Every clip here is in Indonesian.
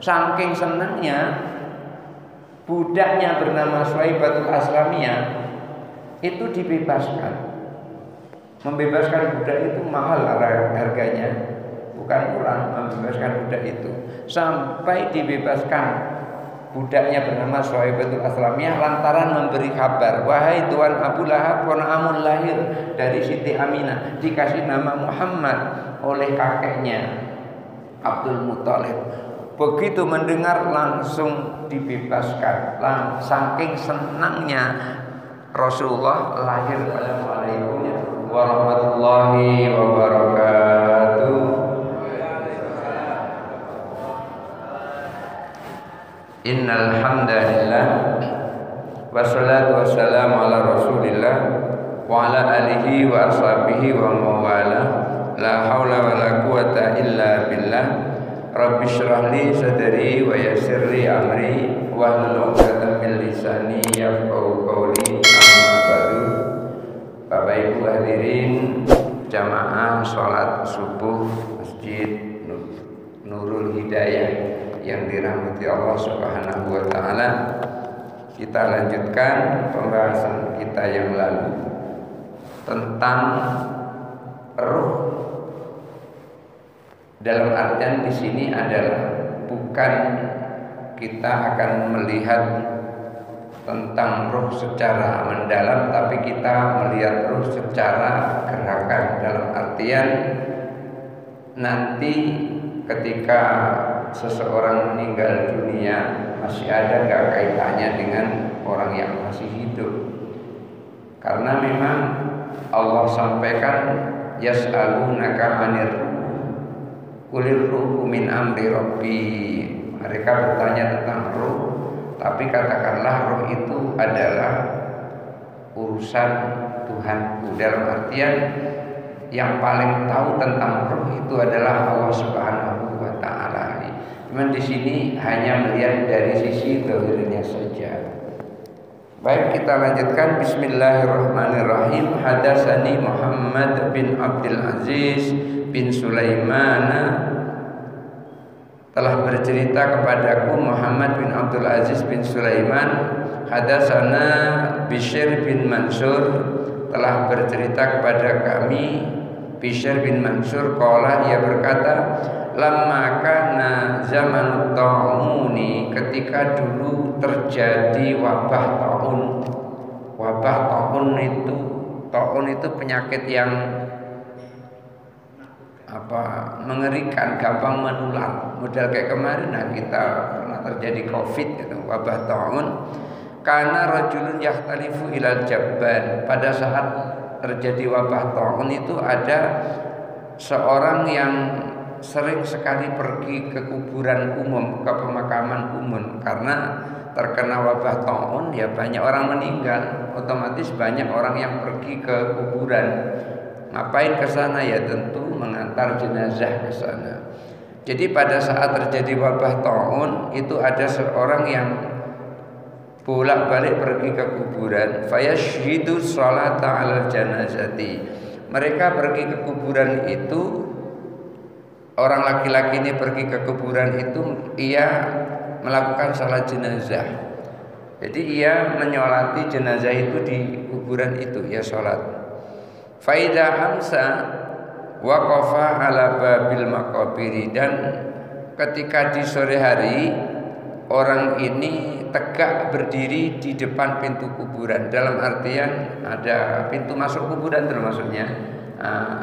Saking senangnya budaknya bernama Suwaibatul Aslamiyah itu dibebaskan. Membebaskan budak itu mahal harganya, bukan murah membebaskan budak itu. Sampai dibebaskan budaknya bernama Suwaibatul Aslamiyah lantaran memberi kabar, wahai Tuan Abu Lahab, ponaamun lahir dari Siti Aminah, dikasih nama Muhammad oleh kakeknya Abdul Muthalib. Begitu mendengar langsung dibebaskan. Saking senangnya Rasulullah lahir. Assalamualaikum warahmatullahi wabarakatuh. Innal hamdalillah wassalatu wassalamu ala Rasulillah wa ala alihi wa ashabihi wa mawala. La haula wala quwata illa billah. Rabbi shrah li sadri wa yassir li amri wahlul 'uqdatam min lisani yafqahu qawli. Amma ba'du. Bapak Ibu hadirin jamaah salat subuh Masjid Nurul Hidayah yang dirahmati Allah Subhanahu wa taala. Kita lanjutkan pembahasan kita yang lalu tentang ruh. Dalam artian di sini adalah bukan kita akan melihat tentang ruh secara mendalam, tapi kita melihat ruh secara gerakan. Dalam artian nanti ketika seseorang meninggal dunia masih ada gak kaitannya dengan orang yang masih hidup. Karena memang Allah sampaikan yas'alunaka 'anir Qulir ruhu min amri rabbi. Mereka bertanya tentang ruh, tapi katakanlah ruh itu adalah urusan Tuhanku. Dalam artian yang paling tahu tentang ruh itu adalah Allah Subhanahu wa taala. Cuman di sini hanya melihat dari sisi zahirnya saja. Baik, kita lanjutkan. Bismillahirrahmanirrahim. Hadatsani Muhammad bin Abdul Aziz bin Sulaiman, telah bercerita kepadaku Muhammad bin Abdul Aziz bin Sulaiman. Hadatsana Bishr bin Mansur, telah bercerita kepada kami Bishr bin Mansur, qala, ia berkata, lamma kana zamanut ta'uni, ketika dulu terjadi wabah taun. Wabah taun itu penyakit yang mengerikan, gampang menular. Model kayak kemarin kita pernah terjadi Covid gitu, wabah taun. Karena rajulun yahtalifu ilal jabban, pada saat terjadi wabah taun itu ada seorang yang sering sekali pergi ke kuburan umum, ke pemakaman umum. Karena terkena wabah taun ya banyak orang meninggal, otomatis banyak orang yang pergi ke kuburan. Ngapain ke sana? Ya tentu mengantar jenazah ke sana. Jadi pada saat terjadi wabah taun itu ada seorang yang bolak-balik pergi ke kuburan. Fayashhidu sholata 'alal janazati. Mereka pergi ke kuburan itu, orang laki-laki ini pergi ke kuburan itu, ia melakukan salat jenazah. Jadi ia menyolati jenazah itu di kuburan itu, ia sholat. Faida amsa waqafa ala babil maqabiri, dan ketika di sore hari orang ini tegak berdiri di depan pintu kuburan. Dalam artian ada pintu masuk kuburan itu maksudnya.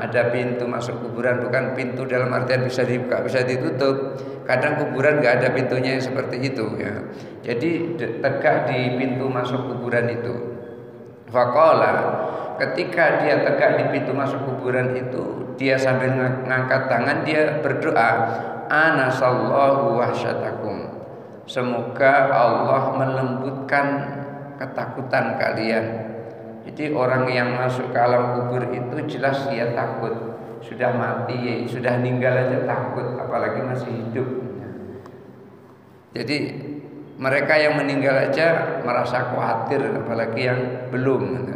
Ada pintu masuk kuburan, bukan pintu dalam artian bisa dibuka bisa ditutup. Kadang kuburan nggak ada pintunya yang seperti itu ya. Jadi tegak di pintu masuk kuburan itu. Faqala, ketika dia tegak di pintu masuk kuburan itu, dia sambil ngangkat tangan, dia berdoa, anasallahu wahsyatakum, semoga Allah melembutkan ketakutan kalian. Jadi orang yang masuk ke alam kubur itu jelas dia takut, sudah mati, sudah meninggal aja takut, apalagi masih hidup. Jadi mereka yang meninggal aja merasa khawatir, apalagi yang belum.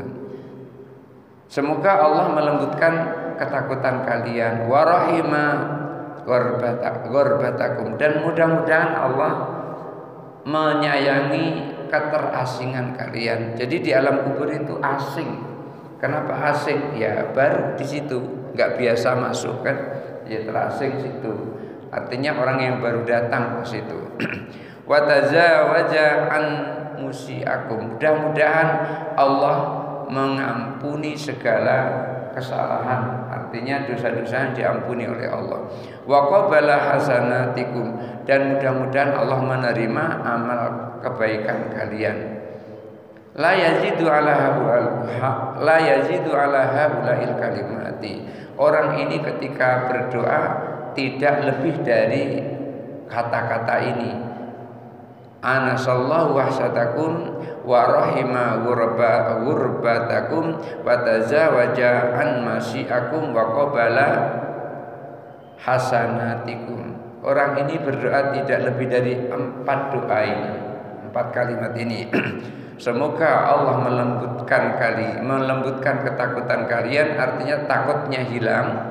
Semoga Allah melembutkan ketakutan kalian. Warahima Gorbatakum, dan mudah-mudahan Allah menyayangi keterasingan kalian. Jadi di alam kubur itu asing. Kenapa asing? Ya baru di situ, nggak biasa masuk kan, ya terasing situ. Artinya orang yang baru datang ke situ. Wa tazawaja an musiakum. Mudah-mudahan Allah mengampuni segala kesalahan, artinya dosa-dosa yang diampuni oleh Allah. Wa qabala hasanatikum, dan mudah-mudahan Allah menerima amal kebaikan kalian. La yazidu ala haulail kalimati. Orang ini ketika berdoa tidak lebih dari kata-kata ini. Anasallahu wahsatakum wa rahima gurbatakum wa tazawaja an masyiakum wa qabala hasanatikum. Orang ini berdoa tidak lebih dari 4 doa ini, 4 kalimat ini. Semoga Allah melembutkan ketakutan kalian, artinya takutnya hilang.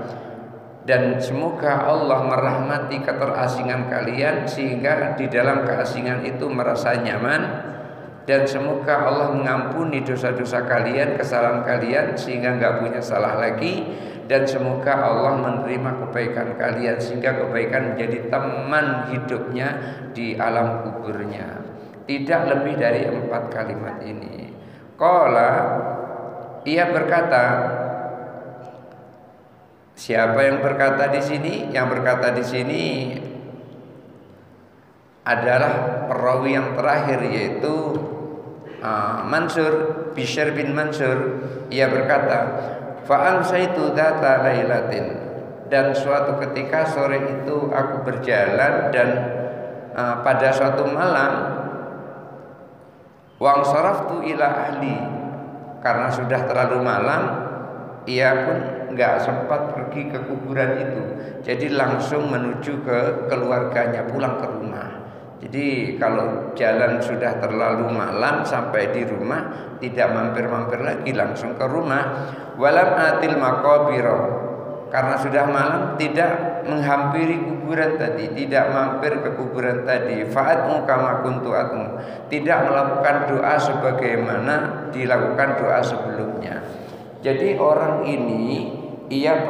Dan semoga Allah merahmati keterasingan kalian sehingga di dalam keasingan itu merasa nyaman. Dan semoga Allah mengampuni dosa-dosa kalian, kesalahan kalian sehingga nggak punya salah lagi. Dan semoga Allah menerima kebaikan kalian sehingga kebaikan menjadi teman hidupnya di alam kuburnya. Tidak lebih dari 4 kalimat ini. Qala, ia berkata. Siapa yang berkata di sini? Yang berkata di sini adalah perawi yang terakhir, yaitu Mansur, Bishr bin Mansur. Ia berkata, fa'amsaitu dzata lailatin, dan suatu ketika sore itu aku berjalan, dan pada suatu malam wang saraftu ila ahli, karena sudah terlalu malam ia pun nggak sempat pergi ke kuburan itu, jadi langsung menuju ke keluarganya, pulang ke rumah. Jadi kalau jalan sudah terlalu malam sampai di rumah tidak mampir-mampir lagi, langsung ke rumah. Walam atil maqabira, karena sudah malam tidak menghampiri kuburan tadi, tidak mampir ke kuburan tadi. Fa'atmu kama kuntu atmu, tidak melakukan doa sebagaimana dilakukan doa sebelumnya. Jadi orang ini ia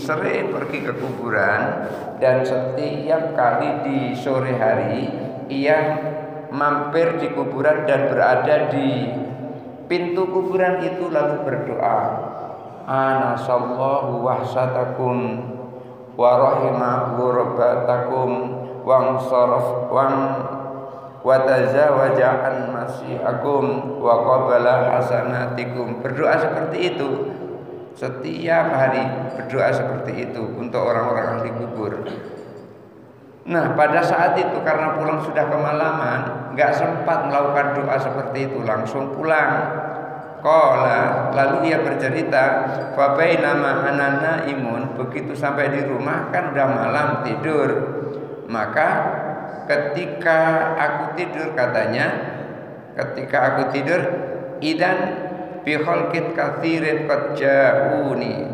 sering pergi ke kuburan, dan setiap kali di sore hari ia mampir di kuburan dan berada di pintu kuburan itu lalu berdoa, anasallahu wahsatakum wa rahima ghurabatakum wang saraf wang wa tazawaja an masyiakum wa qabala hasanatikum. Berdoa seperti itu setiap hari, berdoa seperti itu untuk orang-orang ahli kubur. Nah, pada saat itu karena pulang sudah kemalaman, enggak sempat melakukan doa seperti itu, langsung pulang. Qala, lalu ia bercerita, fa bainama ana naimun, begitu sampai di rumah kan udah malam tidur. Maka ketika aku tidur, katanya, ketika aku tidur, idan bi khalqit katsirin qad ja'uni.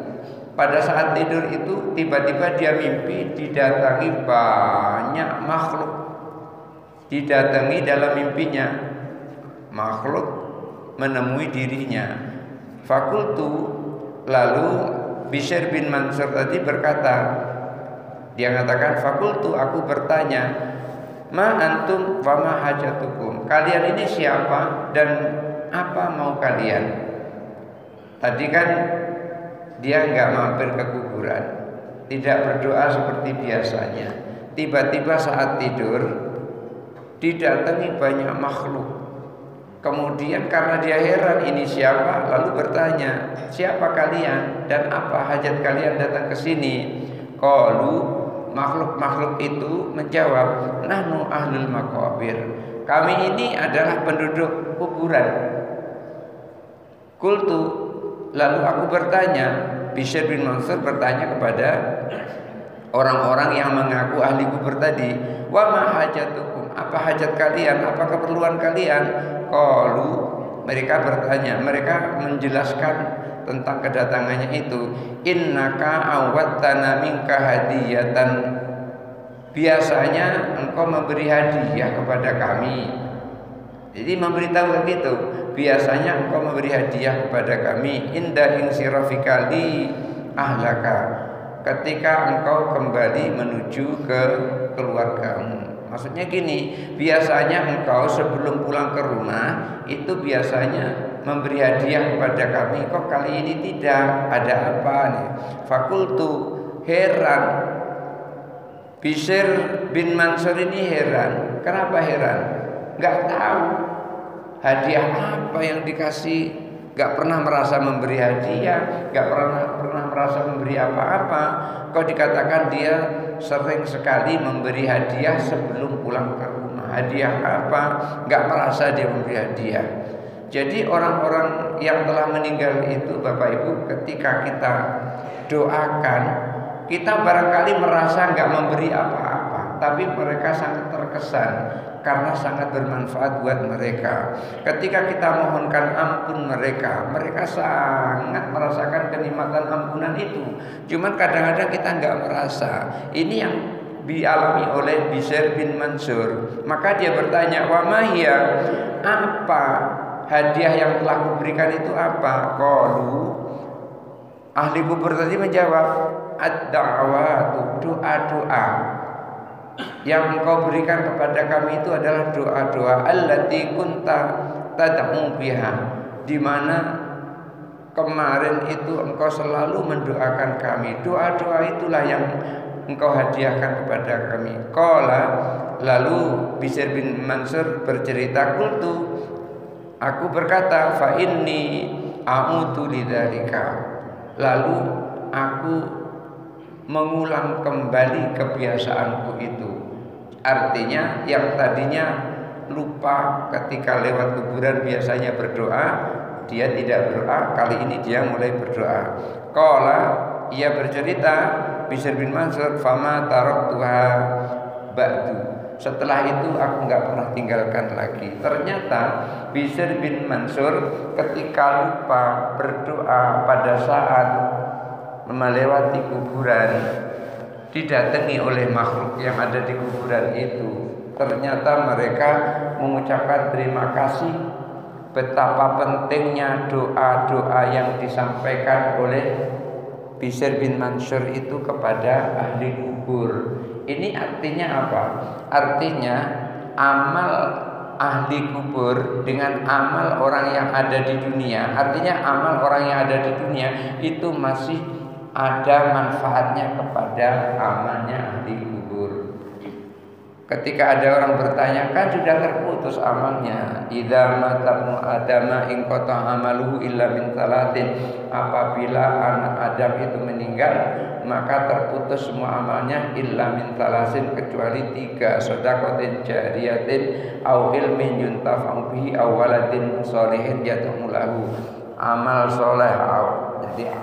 Pada saat tidur itu tiba-tiba dia mimpi didatangi banyak makhluk. Didatangi dalam mimpinya makhluk menemui dirinya. Fakultu, lalu Bishr bin Mansur tadi berkata, dia mengatakan, fakultu, aku bertanya, ma antum wa ma hajatukum, kalian ini siapa dan apa mau kalian? Tadi kan dia enggak mampir ke kuburan, tidak berdoa seperti biasanya. Tiba-tiba saat tidur didatangi banyak makhluk. Kemudian karena dia heran ini siapa, lalu bertanya, siapa kalian dan apa hajat kalian datang ke sini? Qalu, makhluk-makhluk itu menjawab, nahnu ahlul maqabir, kami ini adalah penduduk kuburan. Qultu, lalu aku bertanya, Bishr bin Mansur bertanya kepada orang-orang yang mengaku ahli kubur tadi, wa ma hajatukum, apa hajat kalian, apa keperluan kalian? Qalu, mereka bertanya, mereka menjelaskan tentang kedatangannya itu, innaka awwattana minka hadiyatan, biasanya engkau memberi hadiah kepada kami. Jadi memberitahu begitu, biasanya engkau memberi hadiah kepada kami, inda insirafika li ahlaka, ketika engkau kembali menuju ke keluargamu. Maksudnya gini, biasanya engkau sebelum pulang ke rumah itu biasanya memberi hadiah kepada kami, kok kali ini tidak, ada apa nih? Fakultu, heran. Bishr bin Mansur ini heran. Kenapa heran? Gak tahu hadiah apa yang dikasih, gak pernah merasa memberi hadiah, gak pernah merasa memberi apa-apa. Kok dikatakan dia sering sekali memberi hadiah sebelum pulang ke rumah. Hadiah apa? Gak merasa dia memberi hadiah. Jadi orang-orang yang telah meninggal itu, Bapak Ibu, ketika kita doakan, kita barangkali merasa gak memberi apa-apa, tapi mereka sangat terkesan karena sangat bermanfaat buat mereka. Ketika kita mohonkan ampun mereka sangat merasakan kenikmatan ampunan itu. Cuman kadang-kadang kita nggak merasa. Ini yang dialami oleh Bishr bin Mansur. Maka dia bertanya, wa mahya, apa hadiah yang telah kuberikan itu apa? Qalu, ahli kubur tadi menjawab, ad-da'watu, doa-doa yang engkau berikan kepada kami itu adalah doa-doa allati kunta tad'u biha, di mana kemarin itu engkau selalu mendoakan kami. Doa-doa itulah yang engkau hadiahkan kepada kami. Qala, lalu Bishr bin Mansur bercerita, qultu, aku berkata, fa inni a'udu lidzalika, lalu aku mengulang kembali kebiasaanku itu. Artinya yang tadinya lupa ketika lewat kuburan biasanya berdoa, dia tidak berdoa, kali ini dia mulai berdoa. Qala, ia bercerita, Bishr bin Mansur, fama taraktuha ba'du, setelah itu aku nggak pernah tinggalkan lagi. Ternyata Bishr bin Mansur ketika lupa berdoa pada saat melewati kuburan, didatangi oleh makhluk yang ada di kuburan itu. Ternyata mereka mengucapkan terima kasih, betapa pentingnya doa-doa yang disampaikan oleh Bishr bin Mansur itu kepada ahli kubur. Ini artinya apa? Artinya amal ahli kubur dengan amal orang yang ada di dunia, artinya amal orang yang ada di dunia itu masih ada manfaatnya kepada amalnya ahli kubur. Ketika ada orang bertanya, kan sudah terputus amalnya. Idza matabnu adama in qata amaluhu illa min salatin, apabila anak Adam itu meninggal maka terputus semua amalnya illa min salasin, kecuali 3, sedaqatin jariyatin au ilmin yuntafa'u bihi aw waladin sholihin yad'u lahu. Amal soleh, jadi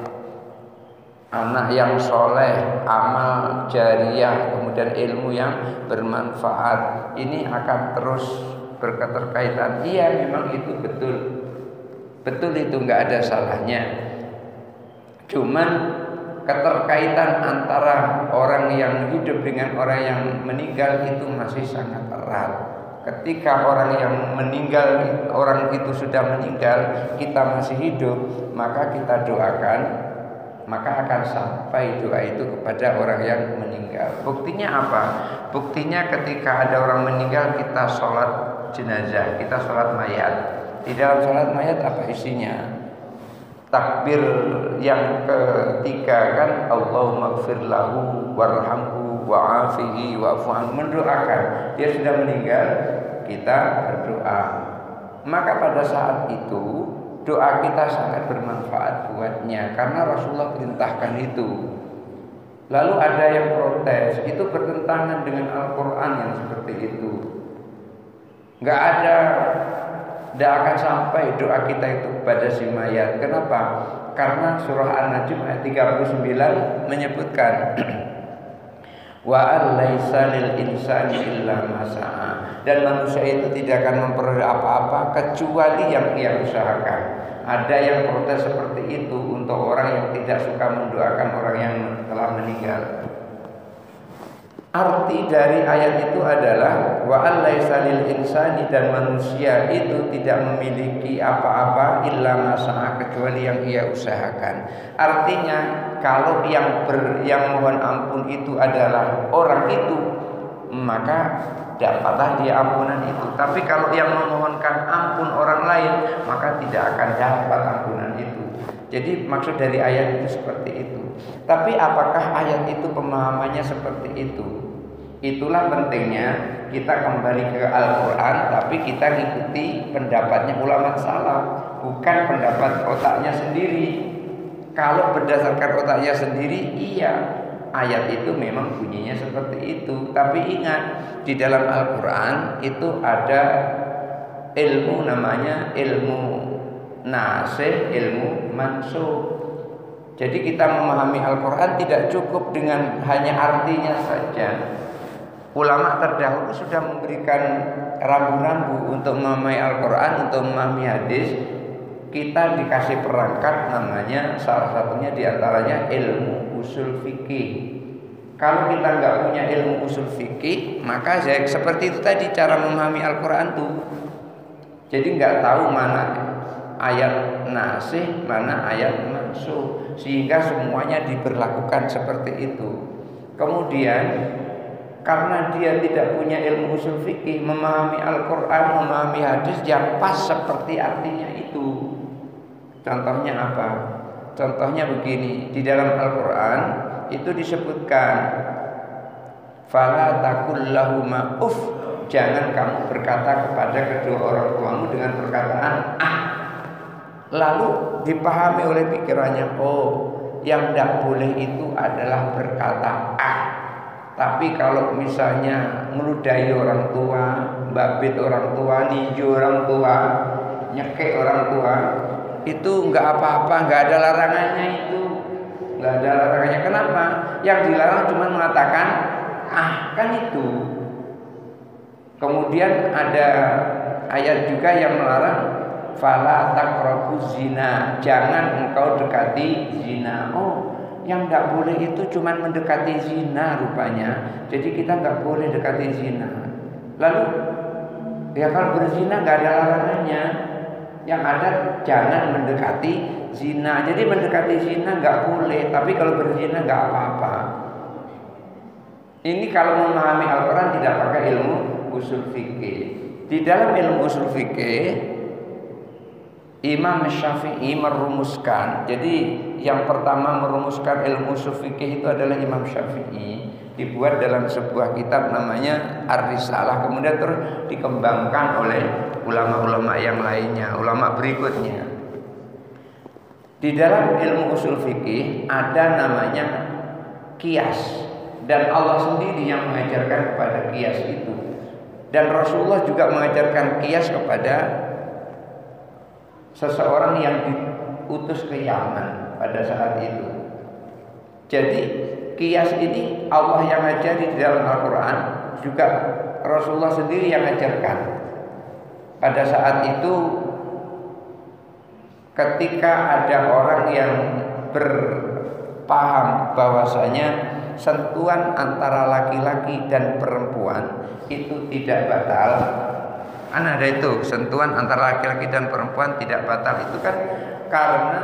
anak yang soleh, amal jariyah, kemudian ilmu yang bermanfaat, ini akan terus berketerkaitan. Iya, memang itu betul, betul itu nggak ada salahnya. Cuman keterkaitan antara orang yang hidup dengan orang yang meninggal itu masih sangat erat. Ketika orang yang meninggal, orang itu sudah meninggal, kita masih hidup, maka kita doakan, maka akan sampai doa itu kepada orang yang meninggal. Buktinya apa? Buktinya ketika ada orang meninggal, kita sholat jenazah, kita sholat mayat. Di dalam sholat mayat apa isinya? Takbir yang ketiga kan, Allahumma gfir lahu warhamhu wa'afihi wa'fu anhu, mendoakan. Dia sudah meninggal, kita berdoa. Maka pada saat itu doa kita sangat bermanfaat buatnya, karena Rasulullah perintahkan itu. Lalu ada yang protes, itu bertentangan dengan Al-Quran yang seperti itu. Nggak ada, tidak akan sampai doa kita itu kepada si mayat. Kenapa? Karena surah An-Najm ayat 39 menyebutkan Wa alaisa lil insani illa ma sa'a. Dan manusia itu tidak akan memperoleh apa-apa kecuali yang ia usahakan. Ada yang protes seperti itu untuk orang yang tidak suka mendoakan orang yang telah meninggal. Arti dari ayat itu adalah wa alaisa lil insani, dan manusia itu tidak memiliki apa-apa illa ma sa'a, kecuali yang ia usahakan. Artinya kalau yang mohon ampun itu adalah orang itu, maka dapatlah dia ampunan itu. Tapi kalau yang memohonkan ampun orang lain, maka tidak akan dapat ampunan itu. Jadi maksud dari ayat itu seperti itu. Tapi apakah ayat itu pemahamannya seperti itu? Itulah pentingnya kita kembali ke Al-Quran, tapi kita ngikuti pendapatnya ulama salaf, bukan pendapat otaknya sendiri. Kalau berdasarkan otaknya sendiri, iya, ayat itu memang bunyinya seperti itu. Tapi ingat, di dalam Al-Quran itu ada ilmu namanya ilmu nasikh, ilmu mansukh. Jadi kita memahami Al-Quran tidak cukup dengan hanya artinya saja. Ulama terdahulu sudah memberikan rambu-rambu untuk memahami Al-Quran, untuk memahami hadis. Kita dikasih perangkat namanya, salah satunya diantaranya ilmu usul fikih. Kalau kita nggak punya ilmu usul fikih, maka seperti itu tadi cara memahami Al-Quran tuh. Jadi nggak tahu mana ayat nasikh, mana ayat mansukh, sehingga semuanya diberlakukan seperti itu. Kemudian karena dia tidak punya ilmu usul fikih, memahami Al-Quran, memahami hadis yang pas seperti artinya itu. Contohnya apa? Contohnya begini, di dalam Al-Quran itu disebutkan fala taqul lahuma uff, jangan kamu berkata kepada kedua orang tuamu dengan perkataan ah. Lalu dipahami oleh pikirannya, oh, yang tidak boleh itu adalah berkata ah. Tapi kalau misalnya meludahi orang tua, babit orang tua, ninju orang tua, nyekek orang tua, itu nggak apa-apa, nggak ada larangannya itu, nggak ada larangannya. Kenapa? Yang dilarang cuma mengatakan ah, kan itu. Kemudian ada ayat juga yang melarang fala taqrabuz zina, jangan engkau dekati zina. Oh, yang tidak boleh itu cuma mendekati zina rupanya. Jadi kita nggak boleh dekati zina. Lalu ya kalau berzina nggak ada larangannya. Yang ada jangan mendekati zina. Jadi mendekati zina nggak boleh, tapi kalau berzina nggak apa-apa. Ini kalau memahami Al-Quran tidak pakai ilmu usul fikih. Di dalam ilmu usul fikih Imam Syafi'i merumuskan. Jadi yang pertama merumuskan ilmu usul fikih itu adalah Imam Syafi'i. Dibuat dalam sebuah kitab namanya Ar-Risalah. Kemudian terus dikembangkan oleh ulama-ulama yang lainnya, ulama berikutnya. Di dalam ilmu usul fikih ada namanya qiyas, dan Allah sendiri yang mengajarkan kepada qiyas itu. Dan Rasulullah juga mengajarkan qiyas kepada seseorang yang diutus ke Yaman pada saat itu. Jadi qiyas ini Allah yang ajari di dalam Al-Quran, juga Rasulullah sendiri yang ajarkan. Pada saat itu ketika ada orang yang berpaham bahwasanya sentuhan antara laki-laki dan perempuan itu tidak batal. Kan ada itu, sentuhan antara laki-laki dan perempuan tidak batal. Itu kan karena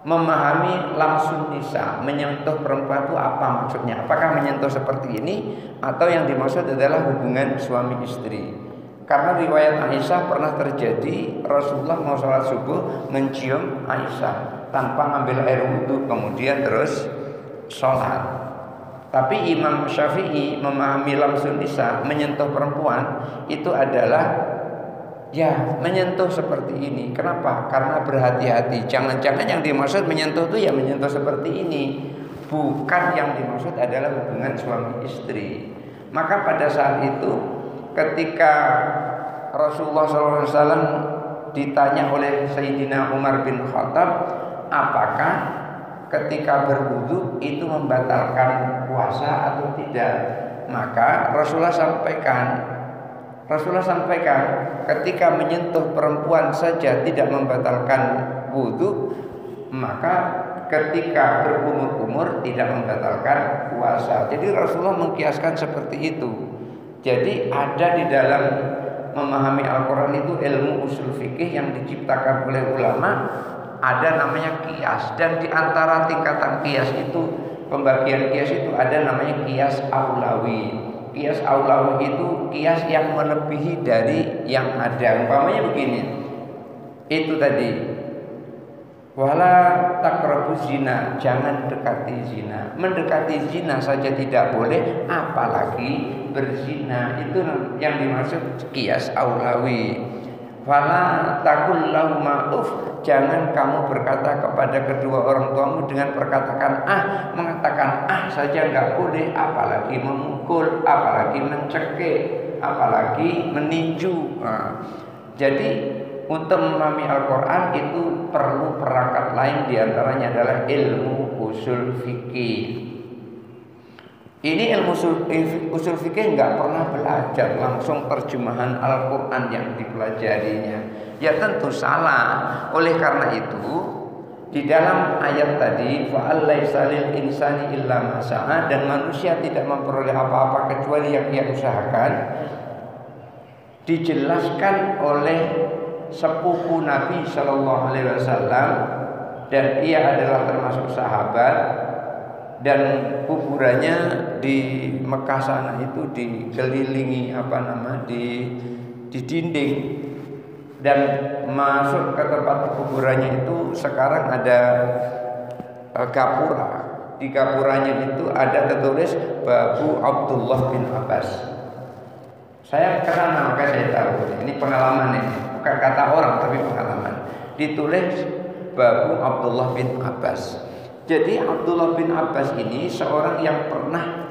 memahami langsung nisa, menyentuh perempuan itu apa maksudnya? Apakah menyentuh seperti ini atau yang dimaksud adalah hubungan suami istri? Karena riwayat Aisyah pernah terjadi Rasulullah mau sholat subuh mencium Aisyah tanpa ngambil air wudhu, kemudian terus sholat. Tapi Imam Syafi'i memahami langsung nisa, menyentuh perempuan itu adalah ya menyentuh seperti ini. Kenapa? Karena berhati-hati. Jangan-jangan yang dimaksud menyentuh itu ya menyentuh seperti ini, bukan yang dimaksud adalah hubungan suami istri. Maka pada saat itu ketika Rasulullah SAW ditanya oleh Sayyidina Umar bin Khattab, apakah ketika berwudu itu membatalkan puasa atau tidak. Maka Rasulullah sampaikan ketika menyentuh perempuan saja tidak membatalkan wudhu, maka ketika berkumur-kumur tidak membatalkan puasa. Jadi Rasulullah mengkiaskan seperti itu. Jadi ada di dalam memahami Al-Quran itu ilmu usul fikih yang diciptakan oleh ulama, ada namanya kias. Dan di antara tingkatan kias itu, pembagian kias itu ada namanya kias aulawi. Kias aulawi itu kias yang melebihi dari yang ada. Umpamanya begini, itu tadi, wala taqrabuz zina, jangan dekati zina. Mendekati zina saja tidak boleh, apalagi berzina. Itu yang dimaksud kias aulawi. Wala taqul lahuma uff, jangan kamu berkata kepada kedua orang tuamu dengan mengatakan saja enggak boleh, apalagi memukul, apalagi mencekik, apalagi meninju. Jadi untuk memahami Al-Quran itu perlu perangkat lain, diantaranya adalah ilmu usul fikih. Ini ilmu usul fikih nggak pernah belajar langsung terjemahan Al-Quran yang dipelajarinya. Ya tentu salah. Oleh karena itu di dalam ayat tadi fa'al laisa lil insani illa ma sa'a, dan manusia tidak memperoleh apa-apa kecuali yang ia usahakan, dijelaskan oleh sepupu Nabi Shallallahu Alaihi Wasallam, dan ia adalah termasuk sahabat, dan kuburannya di Mekah sana itu dikelilingi di dinding, dan masuk ke tempat kuburannya itu sekarang ada gapura. Di gapuranya itu ada tertulis Babu Abdullah bin Abbas. Saya kenal nama, saya tahu ini pengalaman ini. Bukan kata orang tapi pengalaman. Ditulis Babu Abdullah bin Abbas. Jadi Abdullah bin Abbas ini seorang yang pernah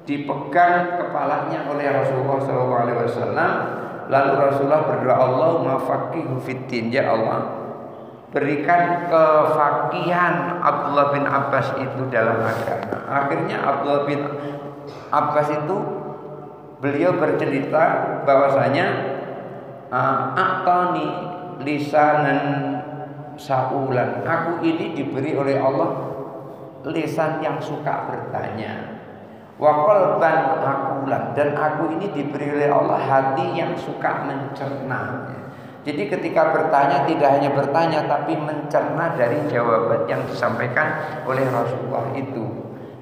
dipegang kepalanya oleh Rasulullah SAW. Lalu Rasulullah berdoa, Allahumma faqihu fiddin, ya Allah berikan kefakihan Abdullah bin Abbas itu dalam agama. Akhirnya Abdullah bin Abbas itu beliau bercerita bahwasanya A'tani lisanan sa'ulan, aku ini diberi oleh Allah lisan yang suka bertanya, wa qalban aqulan, dan aku ini diberi oleh Allah hati yang suka mencerna. Jadi ketika bertanya tidak hanya bertanya tapi mencerna dari jawaban yang disampaikan oleh Rasulullah itu.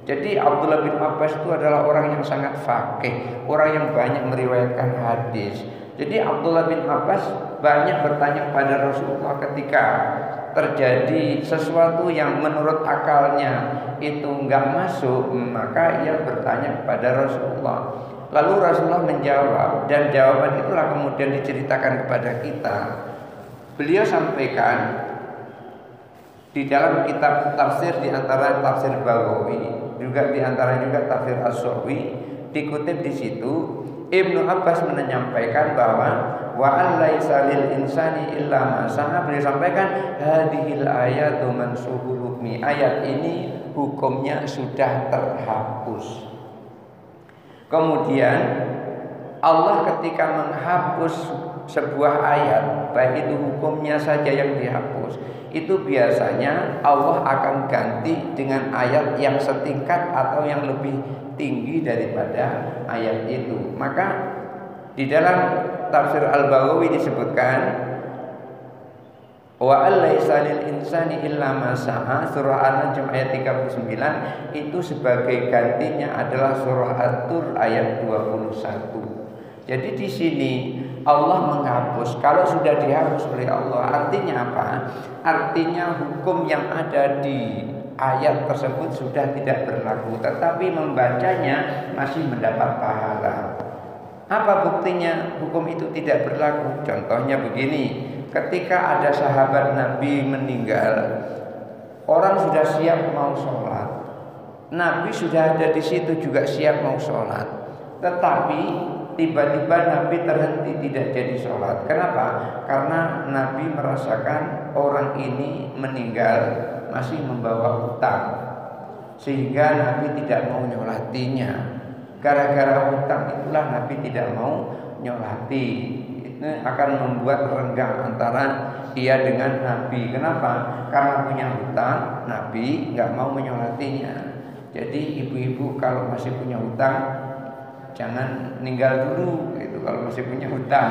Jadi Abdullah bin Abbas itu adalah orang yang sangat faqih, orang yang banyak meriwayatkan hadis. Jadi Abdullah bin Abbas banyak bertanya kepada Rasulullah ketika terjadi sesuatu yang menurut akalnya itu enggak masuk, maka ia bertanya kepada Rasulullah. Lalu Rasulullah menjawab, dan jawaban itulah kemudian diceritakan kepada kita. Beliau sampaikan di dalam kitab tafsir, di antara tafsir Baghawi, juga di antara juga tafsir As-Sahwi, dikutip di situ Ibnu Abbas menyampaikan bahwa wa an laisa lil insani illa ma sa'a. Beliau sampaikan hadhil ayatu mansuhul hukmi, ayat ini hukumnya sudah terhapus. Kemudian Allah ketika menghapus sebuah ayat, baik itu hukumnya saja yang dihapus, itu biasanya Allah akan ganti dengan ayat yang setingkat atau yang lebih tinggi daripada ayat itu. Maka di dalam tafsir Al-Baghawi disebutkan wa alaisa lil insani illa ma sa'a, surah An-Najm ayat 39, itu sebagai gantinya adalah surah At-Tur ayat 21. Jadi di sini Allah menghapus. Kalau sudah dihapus oleh Allah, artinya apa? Artinya hukum yang ada di ayat tersebut sudah tidak berlaku, tetapi membacanya masih mendapat pahala. Apa buktinya hukum itu tidak berlaku? Contohnya begini, ketika ada sahabat Nabi meninggal, orang sudah siap mau sholat, Nabi sudah ada di situ juga siap mau sholat, tetapi tiba-tiba Nabi terhenti tidak jadi sholat. Kenapa? Karena Nabi merasakan orang ini meninggal masih membawa hutang. sehingga Nabi tidak mau nyolatinya. Gara-gara hutang itulah Nabi tidak mau nyolati. Itu akan membuat renggang antara dia dengan Nabi. Kenapa? Karena punya hutang, Nabi nggak mau menyolatinya. Jadi ibu-ibu kalau masih punya hutang, jangan ninggal dulu gitu. Kalau masih punya hutang,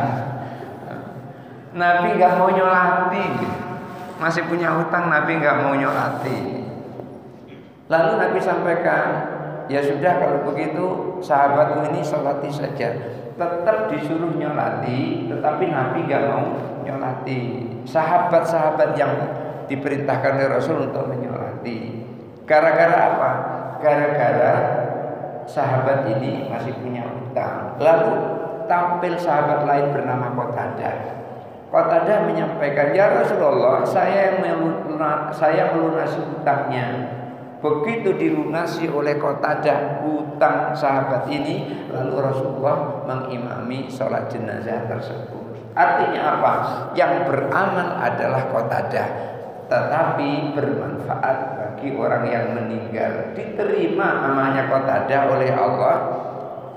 Nabi nggak mau nyolati. Masih punya hutang, Nabi nggak mau nyolati. Lalu Nabi sampaikan, ya sudah kalau begitu sahabatku ini sholati saja. Tetap disuruh nyolati, tetapi Nabi gak mau nyolati. Sahabat-sahabat yang diperintahkan oleh Rasul untuk menyolati. Gara-gara apa? Gara-gara sahabat ini masih punya hutang. Lalu tampil sahabat lain bernama Qatadah. Qatadah menyampaikan, ya Rasulullah, saya melunasi hutangnya. Begitu dilunasi oleh Qatadah hutang sahabat ini, lalu Rasulullah mengimami sholat jenazah tersebut. Artinya apa? Yang beramal adalah Qatadah, tetapi bermanfaat bagi orang yang meninggal. Diterima amalnya Qatadah oleh Allah,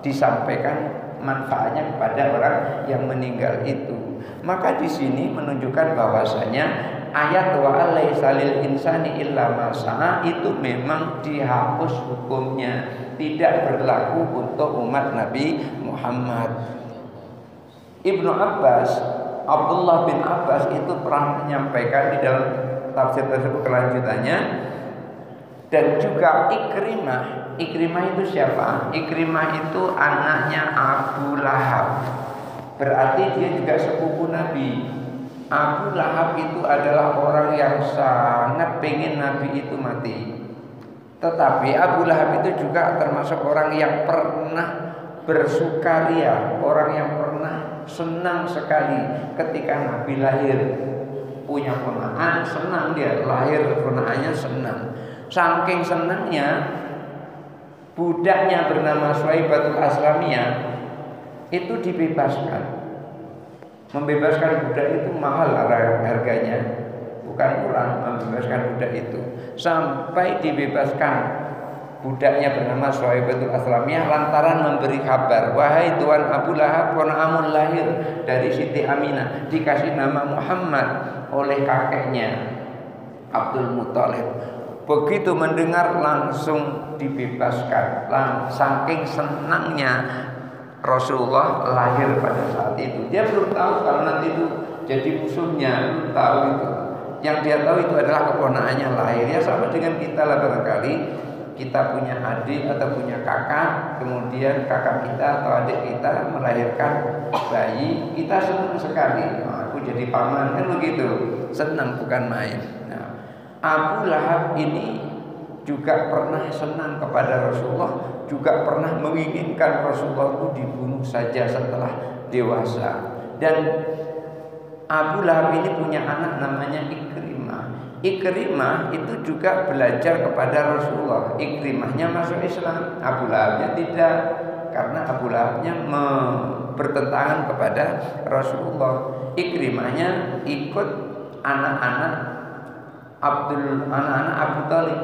disampaikan manfaatnya kepada orang yang meninggal itu. Maka di sini menunjukkan bahwasanya ayat wa alaisa lil insani illa ma sa'a itu memang dihapus hukumnya, tidak berlaku untuk umat Nabi Muhammad. Ibnu Abbas, Abdullah bin Abbas itu pernah menyampaikan di dalam tafsir tersebut kelanjutannya, dan juga Ikrimah. Ikrimah itu siapa? Ikrimah itu anaknya Abu Lahab. Berarti dia juga sepupu Nabi. Abu Lahab itu adalah orang yang sangat pengen Nabi itu mati. Tetapi Abu Lahab itu juga termasuk orang yang pernah bersukaria, orang yang pernah senang sekali ketika Nabi lahir. Punya ponakan, senang dia, lahir ponakannya senang. Saking senangnya, budaknya bernama Suwaibatul Aslamiyah itu dibebaskan. Membebaskan budak itu mahal harganya, bukan murah membebaskan budak itu. Sampai dibebaskan budaknya bernama Suwaibatul Aslamiyah lantaran memberi kabar, wahai Tuan Abu Lahab, ponakamu lahir dari Siti Aminah, dikasih nama Muhammad oleh kakeknya Abdul Muthalib. Begitu mendengar langsung dibebaskan. Saking senangnya Rasulullah lahir pada saat itu. Dia belum tahu kalau nanti itu jadi musuhnya, belum tahu itu. Yang dia tahu itu adalah keponakannya lahir. Ya sama dengan kita lah, barangkali kita punya adik atau punya kakak, kemudian kakak kita atau adik kita melahirkan bayi, kita senang sekali. Nah, aku jadi paman, kan begitu. Senang bukan main. Nah, Abu Lahab ini juga pernah senang kepada Rasulullah, juga pernah menginginkan Rasulullah itu dibunuh saja setelah dewasa. Dan Abu Lahab ini punya anak namanya Ikrimah. Ikrimah itu juga belajar kepada Rasulullah. Ikrimahnya masuk Islam, Abu Lahabnya tidak, karena Abu Lahabnya bertentangan kepada Rasulullah. Ikrimahnya ikut anak-anak Abu Thalib.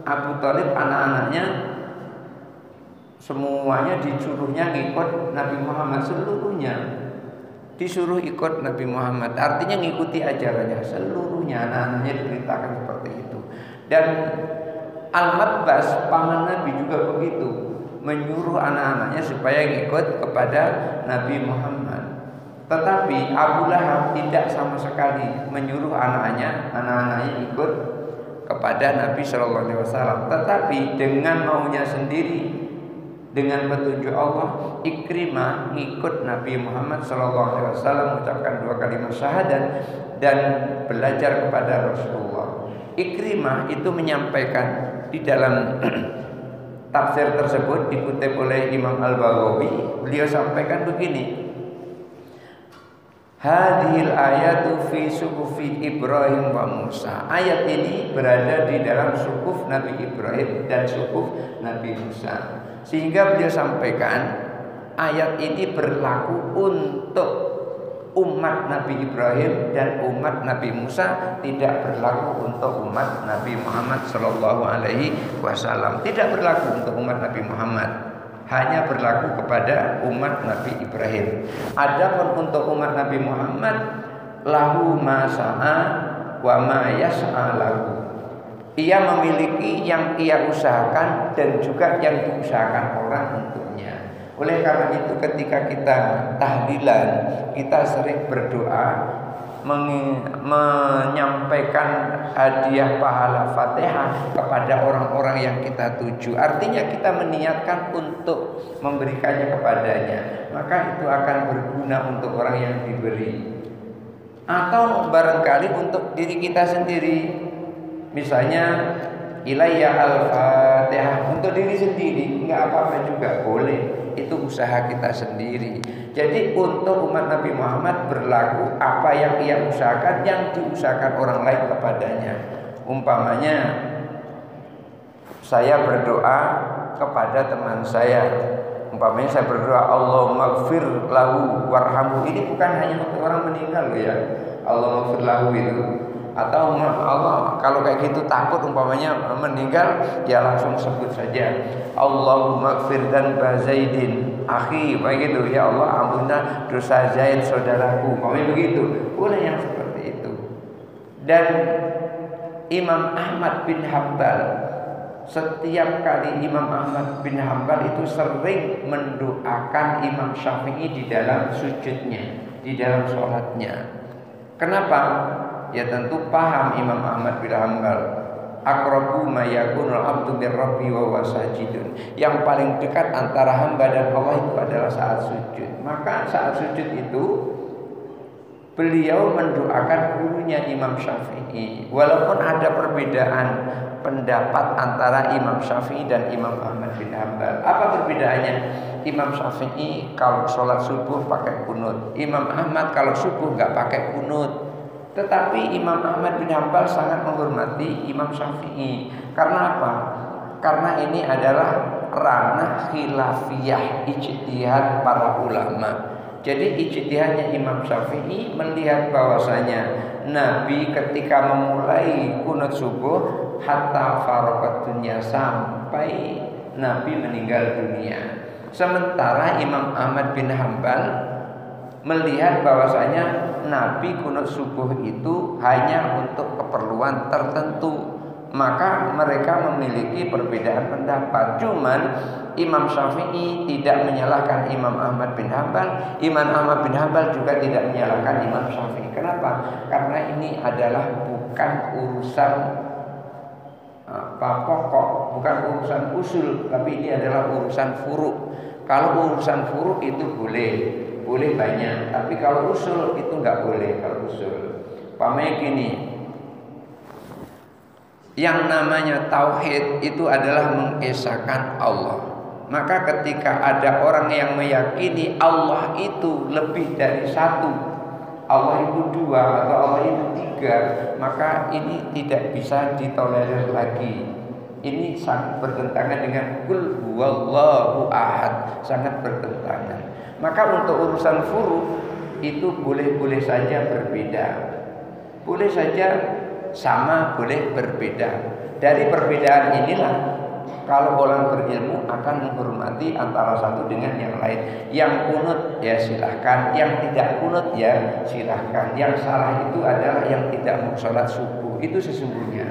Abu Thalib anak-anaknya semuanya disuruhnya ngikut Nabi Muhammad, seluruhnya disuruh ikut Nabi Muhammad. Artinya ngikuti ajarannya seluruhnya, anak-anaknya diperintahkan seperti itu. Dan Al-Abbas paman Nabi juga begitu, menyuruh anak-anaknya supaya ngikut kepada Nabi Muhammad. Tetapi Abu Lahab tidak sama sekali menyuruh anaknya ikut kepada Nabi Shallallahu Alaihi Wasallam. Tetapi dengan maunya sendiri, dengan petunjuk Allah, Ikrimah ngikut Nabi Muhammad Shallallahu Alaihi Wasallam, mengucapkan 2 kalimat syahadat dan belajar kepada Rasulullah. Ikrimah itu menyampaikan di dalam tafsir tersebut, dikutip oleh Imam Al-Baghawi, beliau sampaikan begini: hadhil ayatu fi suhufi Ibrahim wa Musa. Ayat ini berada di dalam suhuf Nabi Ibrahim dan suhuf Nabi Musa. Sehingga beliau sampaikan ayat ini berlaku untuk umat Nabi Ibrahim dan umat Nabi Musa, tidak berlaku untuk umat Nabi Muhammad Sallallahu Alaihi Wasallam. Tidak berlaku untuk umat Nabi Muhammad, hanya berlaku kepada umat Nabi Ibrahim. Adapun untuk umat Nabi Muhammad, lahu ma sa'a wa ma yas'a lahu. Ia memiliki yang ia usahakan dan juga yang diusahakan orang untuknya. Oleh karena itu ketika kita tahlilan, kita sering berdoa menyampaikan hadiah pahala Fatihah kepada orang-orang yang kita tuju. Artinya kita meniatkan untuk memberikannya kepadanya, maka itu akan berguna untuk orang yang diberi. Atau barangkali untuk diri kita sendiri. Misalnya ilayya al-Fatihah untuk diri sendiri, enggak apa-apa juga, boleh. Itu usaha kita sendiri. Jadi untuk umat Nabi Muhammad berlaku apa yang ia usahakan, yang diusahakan orang lain kepadanya. Umpamanya saya berdoa kepada teman saya, umpamanya saya berdoa Allahumma ighfir lahu warhamhu. Ini bukan hanya untuk orang meninggal loh ya, Allahumma ighfir lahu itu. Atau Allah kalau kayak gitu takut umpamanya meninggal, ya langsung sebut saja Allahumma ighfir dzanba Zaidin akhi, begitu, ya Allah ampunilah dosa Zaid saudaraku, umpamanya begitu. Boleh yang seperti itu. Dan Imam Ahmad bin Hambal, setiap kali Imam Ahmad bin Hambal itu sering mendoakan Imam Syafi'i di dalam sujudnya, di dalam sholatnya. Kenapa? Ya tentu paham Imam Ahmad bin Hambal, aqrabu ma yakunul abdu birrabbi wa huwa sajidun. Yang paling dekat antara hamba dan Allah itu adalah saat sujud. Maka saat sujud itu beliau mendoakan gurunya Imam Syafi'i. Walaupun ada perbedaan pendapat antara Imam Syafi'i dan Imam Ahmad bin Hambal. Apa perbedaannya? Imam Syafi'i kalau sholat subuh pakai kunut, Imam Ahmad kalau subuh nggak pakai kunut. Tetapi Imam Ahmad bin Hambal sangat menghormati Imam Syafi'i. Karena apa? Karena ini adalah ranah khilafiyah, ijtihad para ulama. Jadi ijtihadnya Imam Syafi'i melihat bahwasanya Nabi ketika memulai kunut subuh hatta faraqat dunya, sampai Nabi meninggal dunia. Sementara Imam Ahmad bin Hambal melihat bahwasanya Nabi kunut subuh itu hanya untuk keperluan tertentu. Maka mereka memiliki perbedaan pendapat. Cuman Imam Syafi'i tidak menyalahkan Imam Ahmad bin Hambal, Imam Ahmad bin Hambal juga tidak menyalahkan Imam Syafi'i. Kenapa? Karena ini adalah bukan urusan pokok, bukan urusan usul, tapi ini adalah urusan furu'. Kalau urusan furu' itu boleh banyak, tapi kalau usul itu nggak boleh. Kalau usul, pamanya gini, yang namanya tauhid itu adalah mengesahkan Allah. Maka ketika ada orang yang meyakini Allah itu lebih dari satu, Allah itu dua atau Allah itu tiga, maka ini tidak bisa ditolerir lagi. Ini sangat bertentangan dengan qul huwallahu ahad, sangat bertentangan. Maka untuk urusan furu itu boleh-boleh saja berbeda, boleh saja sama, boleh berbeda. Dari perbedaan inilah kalau orang berilmu akan menghormati antara satu dengan yang lain. Yang kunut ya silahkan, yang tidak kunut ya silahkan. Yang salah itu adalah yang tidak mau sholat subuh. Itu sesungguhnya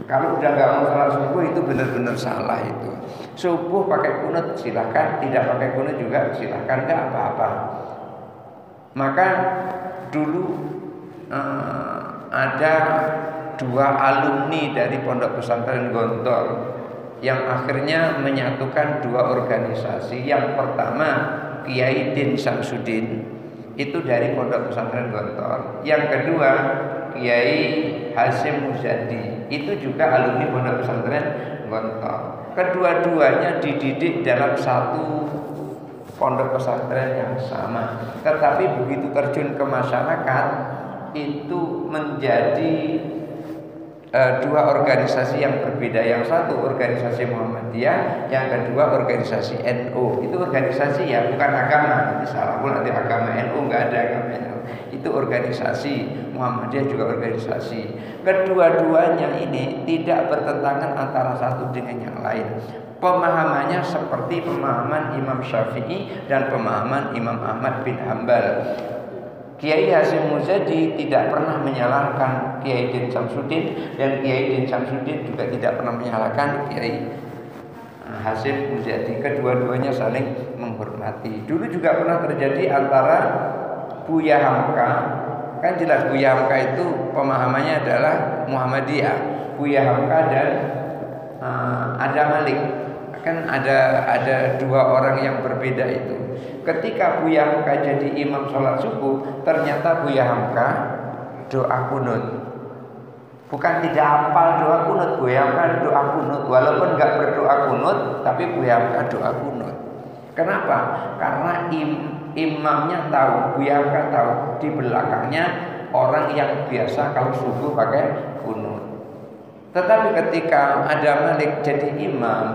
kalau udah nggak mau sholat subuh itu benar-benar salah itu. Subuh pakai kunut silahkan, tidak pakai kunut juga silahkan, nggak apa-apa. Maka dulu ada dua alumni dari Pondok Pesantren Gontor yang akhirnya menyatukan dua organisasi. Yang pertama Kiai Din Samsudin, itu dari Pondok Pesantren Gontor. Yang kedua Kiai Hasyim Muzadi, itu juga alumni Pondok Pesantren Gontor. Kedua-duanya dididik dalam satu pondok pesantren yang sama, tetapi begitu terjun ke masyarakat itu menjadi dua organisasi yang berbeda. Yang satu organisasi Muhammadiyah, yang kedua organisasi NU. Itu organisasi ya, bukan agama. Nanti salah pula, nanti agama NU, nggak ada agama NU. Itu organisasi, Muhammadiyah juga organisasi. Kedua-duanya ini tidak bertentangan antara satu dengan yang lain. Pemahamannya seperti pemahaman Imam Syafi'i dan pemahaman Imam Ahmad bin Hambal. Kiai Hasyim Muzadi tidak pernah menyalahkan Kiai Din Samsudin, dan Kiai Din Samsudin juga tidak pernah menyalahkan Kiai Hasyim Muzadi. Kedua-duanya saling menghormati. Dulu juga pernah terjadi antara Buya Hamka, kan jelas Buya Hamka itu pemahamannya adalah Muhammadiyah. Buya Hamka dan Ada Malik, kan ada dua orang yang berbeda itu. Ketika Buya Hamka jadi imam sholat subuh, ternyata Buya Hamka doa kunut. Bukan tidak hafal doa kunut, Buya Hamka doa kunut. Walaupun nggak berdoa kunut, tapi Buya Hamka doa kunut. Kenapa? Karena imamnya tahu, Buya Hamka tahu di belakangnya orang yang biasa kalau subuh pakai kunut. Tetapi ketika Ada Malik jadi imam,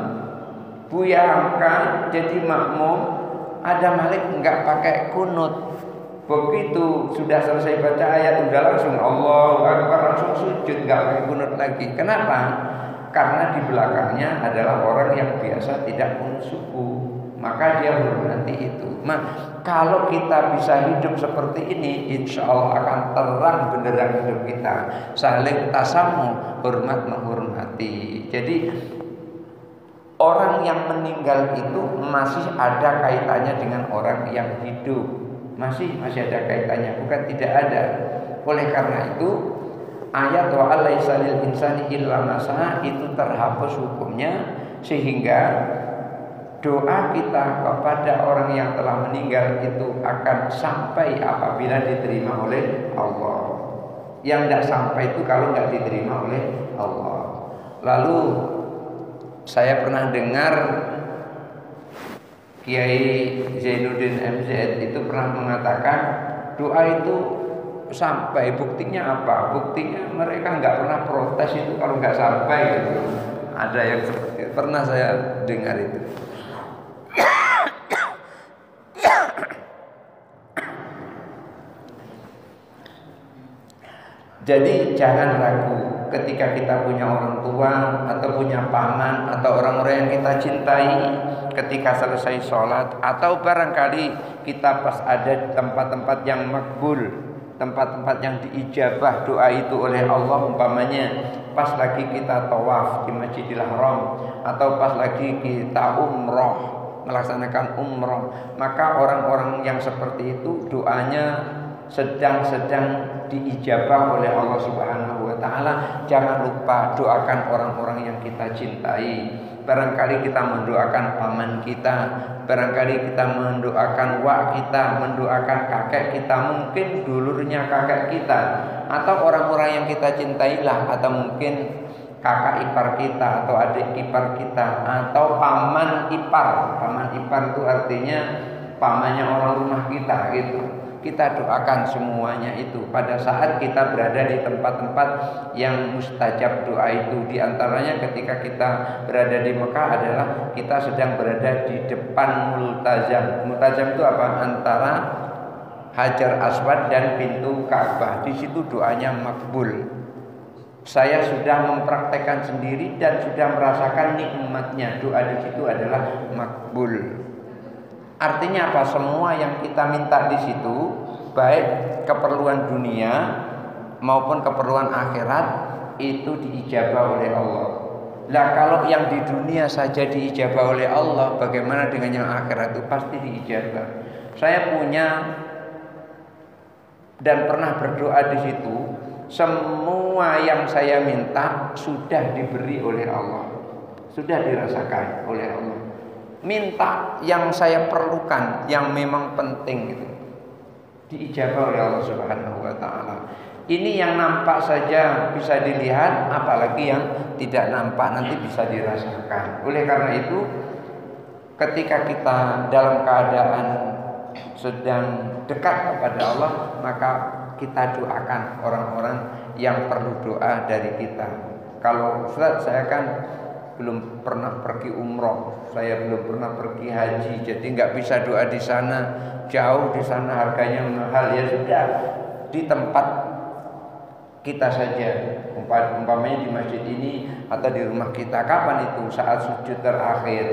Buya Hamka jadi makmum, Ada Malik enggak pakai kunut. Begitu sudah selesai baca ayat, udah langsung Allahu Akbar, langsung sujud, enggak pakai kunut lagi. Kenapa? Karena di belakangnya adalah orang yang biasa tidak kunut subuh, maka dia hormati itu. Kalau kita bisa hidup seperti ini, insya Allah akan terang benderang hidup kita. Saling tasamu, hormat menghormati. Jadi orang yang meninggal itu masih ada kaitannya dengan orang yang hidup. Masih ada kaitannya, bukan tidak ada. Oleh karena itu, ayat wa alaisa lil insani illa ma sa'a itu terhapus hukumnya, sehingga doa kita kepada orang yang telah meninggal itu akan sampai apabila diterima oleh Allah. Yang tidak sampai itu kalau nggak diterima oleh Allah. Lalu saya pernah dengar Kiai Zainuddin MZ itu pernah mengatakan doa itu sampai. Buktinya apa? Buktinya mereka nggak pernah protes itu kalau nggak sampai gitu. Ada yang seperti itu. Pernah saya dengar itu. Jadi jangan ragu ketika kita punya orang tua atau punya paman atau orang-orang yang kita cintai, ketika selesai sholat atau barangkali kita pas ada di tempat-tempat yang makbul, tempat-tempat yang diijabah doa itu oleh Allah, umpamanya pas lagi kita tawaf di Masjidil Haram atau pas lagi kita umroh, melaksanakan umroh, maka orang-orang yang seperti itu doanya sedang diijabah oleh Allah Subhanahu wa taala. Jangan lupa doakan orang-orang yang kita cintai. Barangkali kita mendoakan paman kita, barangkali kita mendoakan wak kita, mendoakan kakek kita, mungkin dulurnya kakek kita, atau orang-orang yang kita cintailah, atau mungkin kakak ipar kita atau adik ipar kita, atau paman ipar. Paman ipar itu artinya pamannya orang rumah kita gitu. Kita doakan semuanya itu pada saat kita berada di tempat-tempat yang mustajab doa itu. Di antaranya ketika kita berada di Mekah adalah kita sedang berada di depan multazam. Multazam itu apa? Antara Hajar Aswad dan pintu Ka'bah. Di situ doanya makbul. Saya sudah mempraktekkan sendiri dan sudah merasakan nikmatnya. Doa di situ adalah makbul. Artinya apa? Semua yang kita minta di situ, baik keperluan dunia maupun keperluan akhirat, itu diijabah oleh Allah. Lah kalau yang di dunia saja diijabah oleh Allah, bagaimana dengan yang akhirat? Itu pasti diijabah. Saya punya dan pernah berdoa di situ, semua yang saya minta sudah diberi oleh Allah, sudah dirasakan oleh Allah. Minta yang saya perlukan, yang memang penting gitu, diijabah oleh Allah Subhanahu wa taala. Ini yang nampak saja bisa dilihat, apalagi yang tidak nampak nanti bisa dirasakan. Oleh karena itu, ketika kita dalam keadaan sedang dekat kepada Allah, maka kita doakan orang-orang yang perlu doa dari kita. Kalau Ustaz, saya kan belum pernah pergi umroh, saya belum pernah pergi haji, jadi nggak bisa doa di sana, jauh di sana harganya mahal. Ya sudah, di tempat kita saja, umpamanya di masjid ini atau di rumah kita. Kapan itu? Saat sujud terakhir,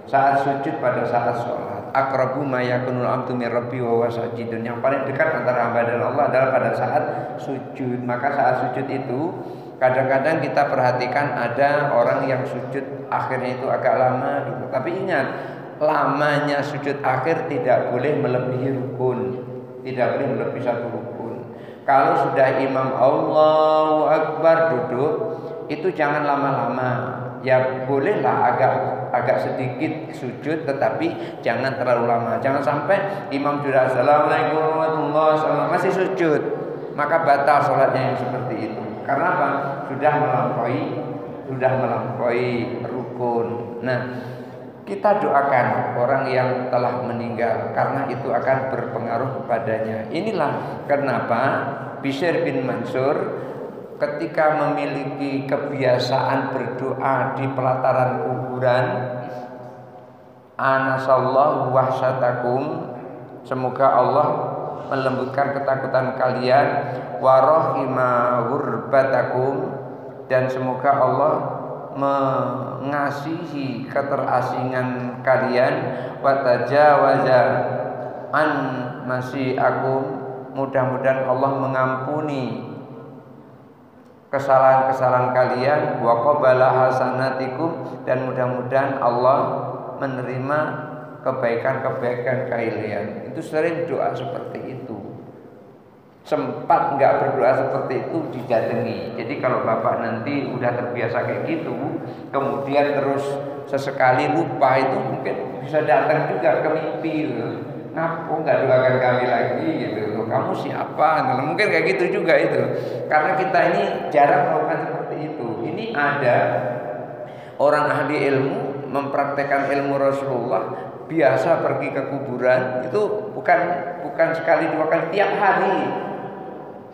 saat sujud pada saat sholat. Aqrabu ma yakunul abdu min rabbi wa huwa sajidun. Yang paling dekat antara hamba dan Allah adalah pada saat sujud. Maka saat sujud itu kadang-kadang kita perhatikan ada orang yang sujud akhirnya itu agak lama gitu. Tapi ingat, lamanya sujud akhir tidak boleh melebihi rukun, tidak boleh melebihi satu rukun. Kalau sudah imam Allahu Akbar duduk, itu jangan lama-lama. Ya bolehlah agak sedikit sujud, tetapi jangan terlalu lama. Jangan sampai imam sudah Assalamualaikum warahmatullahi wabarakatuh masih sujud, maka batal sholatnya yang seperti itu. Karena apa? Sudah melampaui rukun. Nah, kita doakan orang yang telah meninggal karena itu akan berpengaruh kepadanya. Inilah kenapa Bishr bin Mansur ketika memiliki kebiasaan berdoa di pelataran kuburan, anasallahu wahsyatakum, semoga Allah melembutkan ketakutan kalian, warahima hurbatakum, dan semoga Allah mengasihi keterasingan kalian, watajawaza an masyiakum, mudah-mudahan Allah mengampuni kesalahan-kesalahan kalian, wa qabala hasanatikum, dan mudah-mudahan Allah menerima kebaikan-kebaikan kalian. Itu sering doa seperti itu. Sempat nggak berdoa seperti itu didatangi. Jadi kalau bapak nanti udah terbiasa kayak gitu, kemudian terus sesekali lupa, itu mungkin bisa datang juga ke mimpi. Ngapain nggak doakan kami lagi gitu? Kamu siapa? Mungkin kayak gitu juga itu. Karena kita ini jarang melakukan seperti itu. Ini ada orang ahli ilmu mempraktekkan ilmu Rasulullah, biasa pergi ke kuburan, itu bukan sekali dua kali, tiap hari.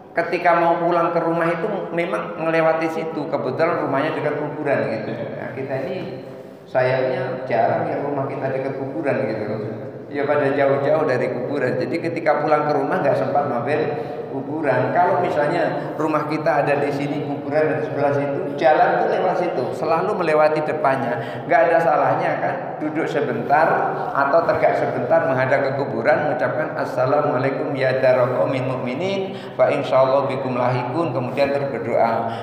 Ketika mau pulang ke rumah itu memang melewati situ, kebetulan rumahnya dekat kuburan gitu. Nah, kita ini sayangnya jarang ya rumah kita dekat kuburan gitu. Ya pada jauh-jauh dari kuburan. Jadi ketika pulang ke rumah nggak sempat mampir kuburan. Kalau misalnya rumah kita ada di sini, kuburan di sebelah situ, jalan tuh lewat situ, selalu melewati depannya. Nggak ada salahnya kan duduk sebentar atau tegak sebentar menghadap ke kuburan, mengucapkan assalamualaikum ya dara qaumin mu'minin fa insyaallah bikum lahikun, kemudian berdoa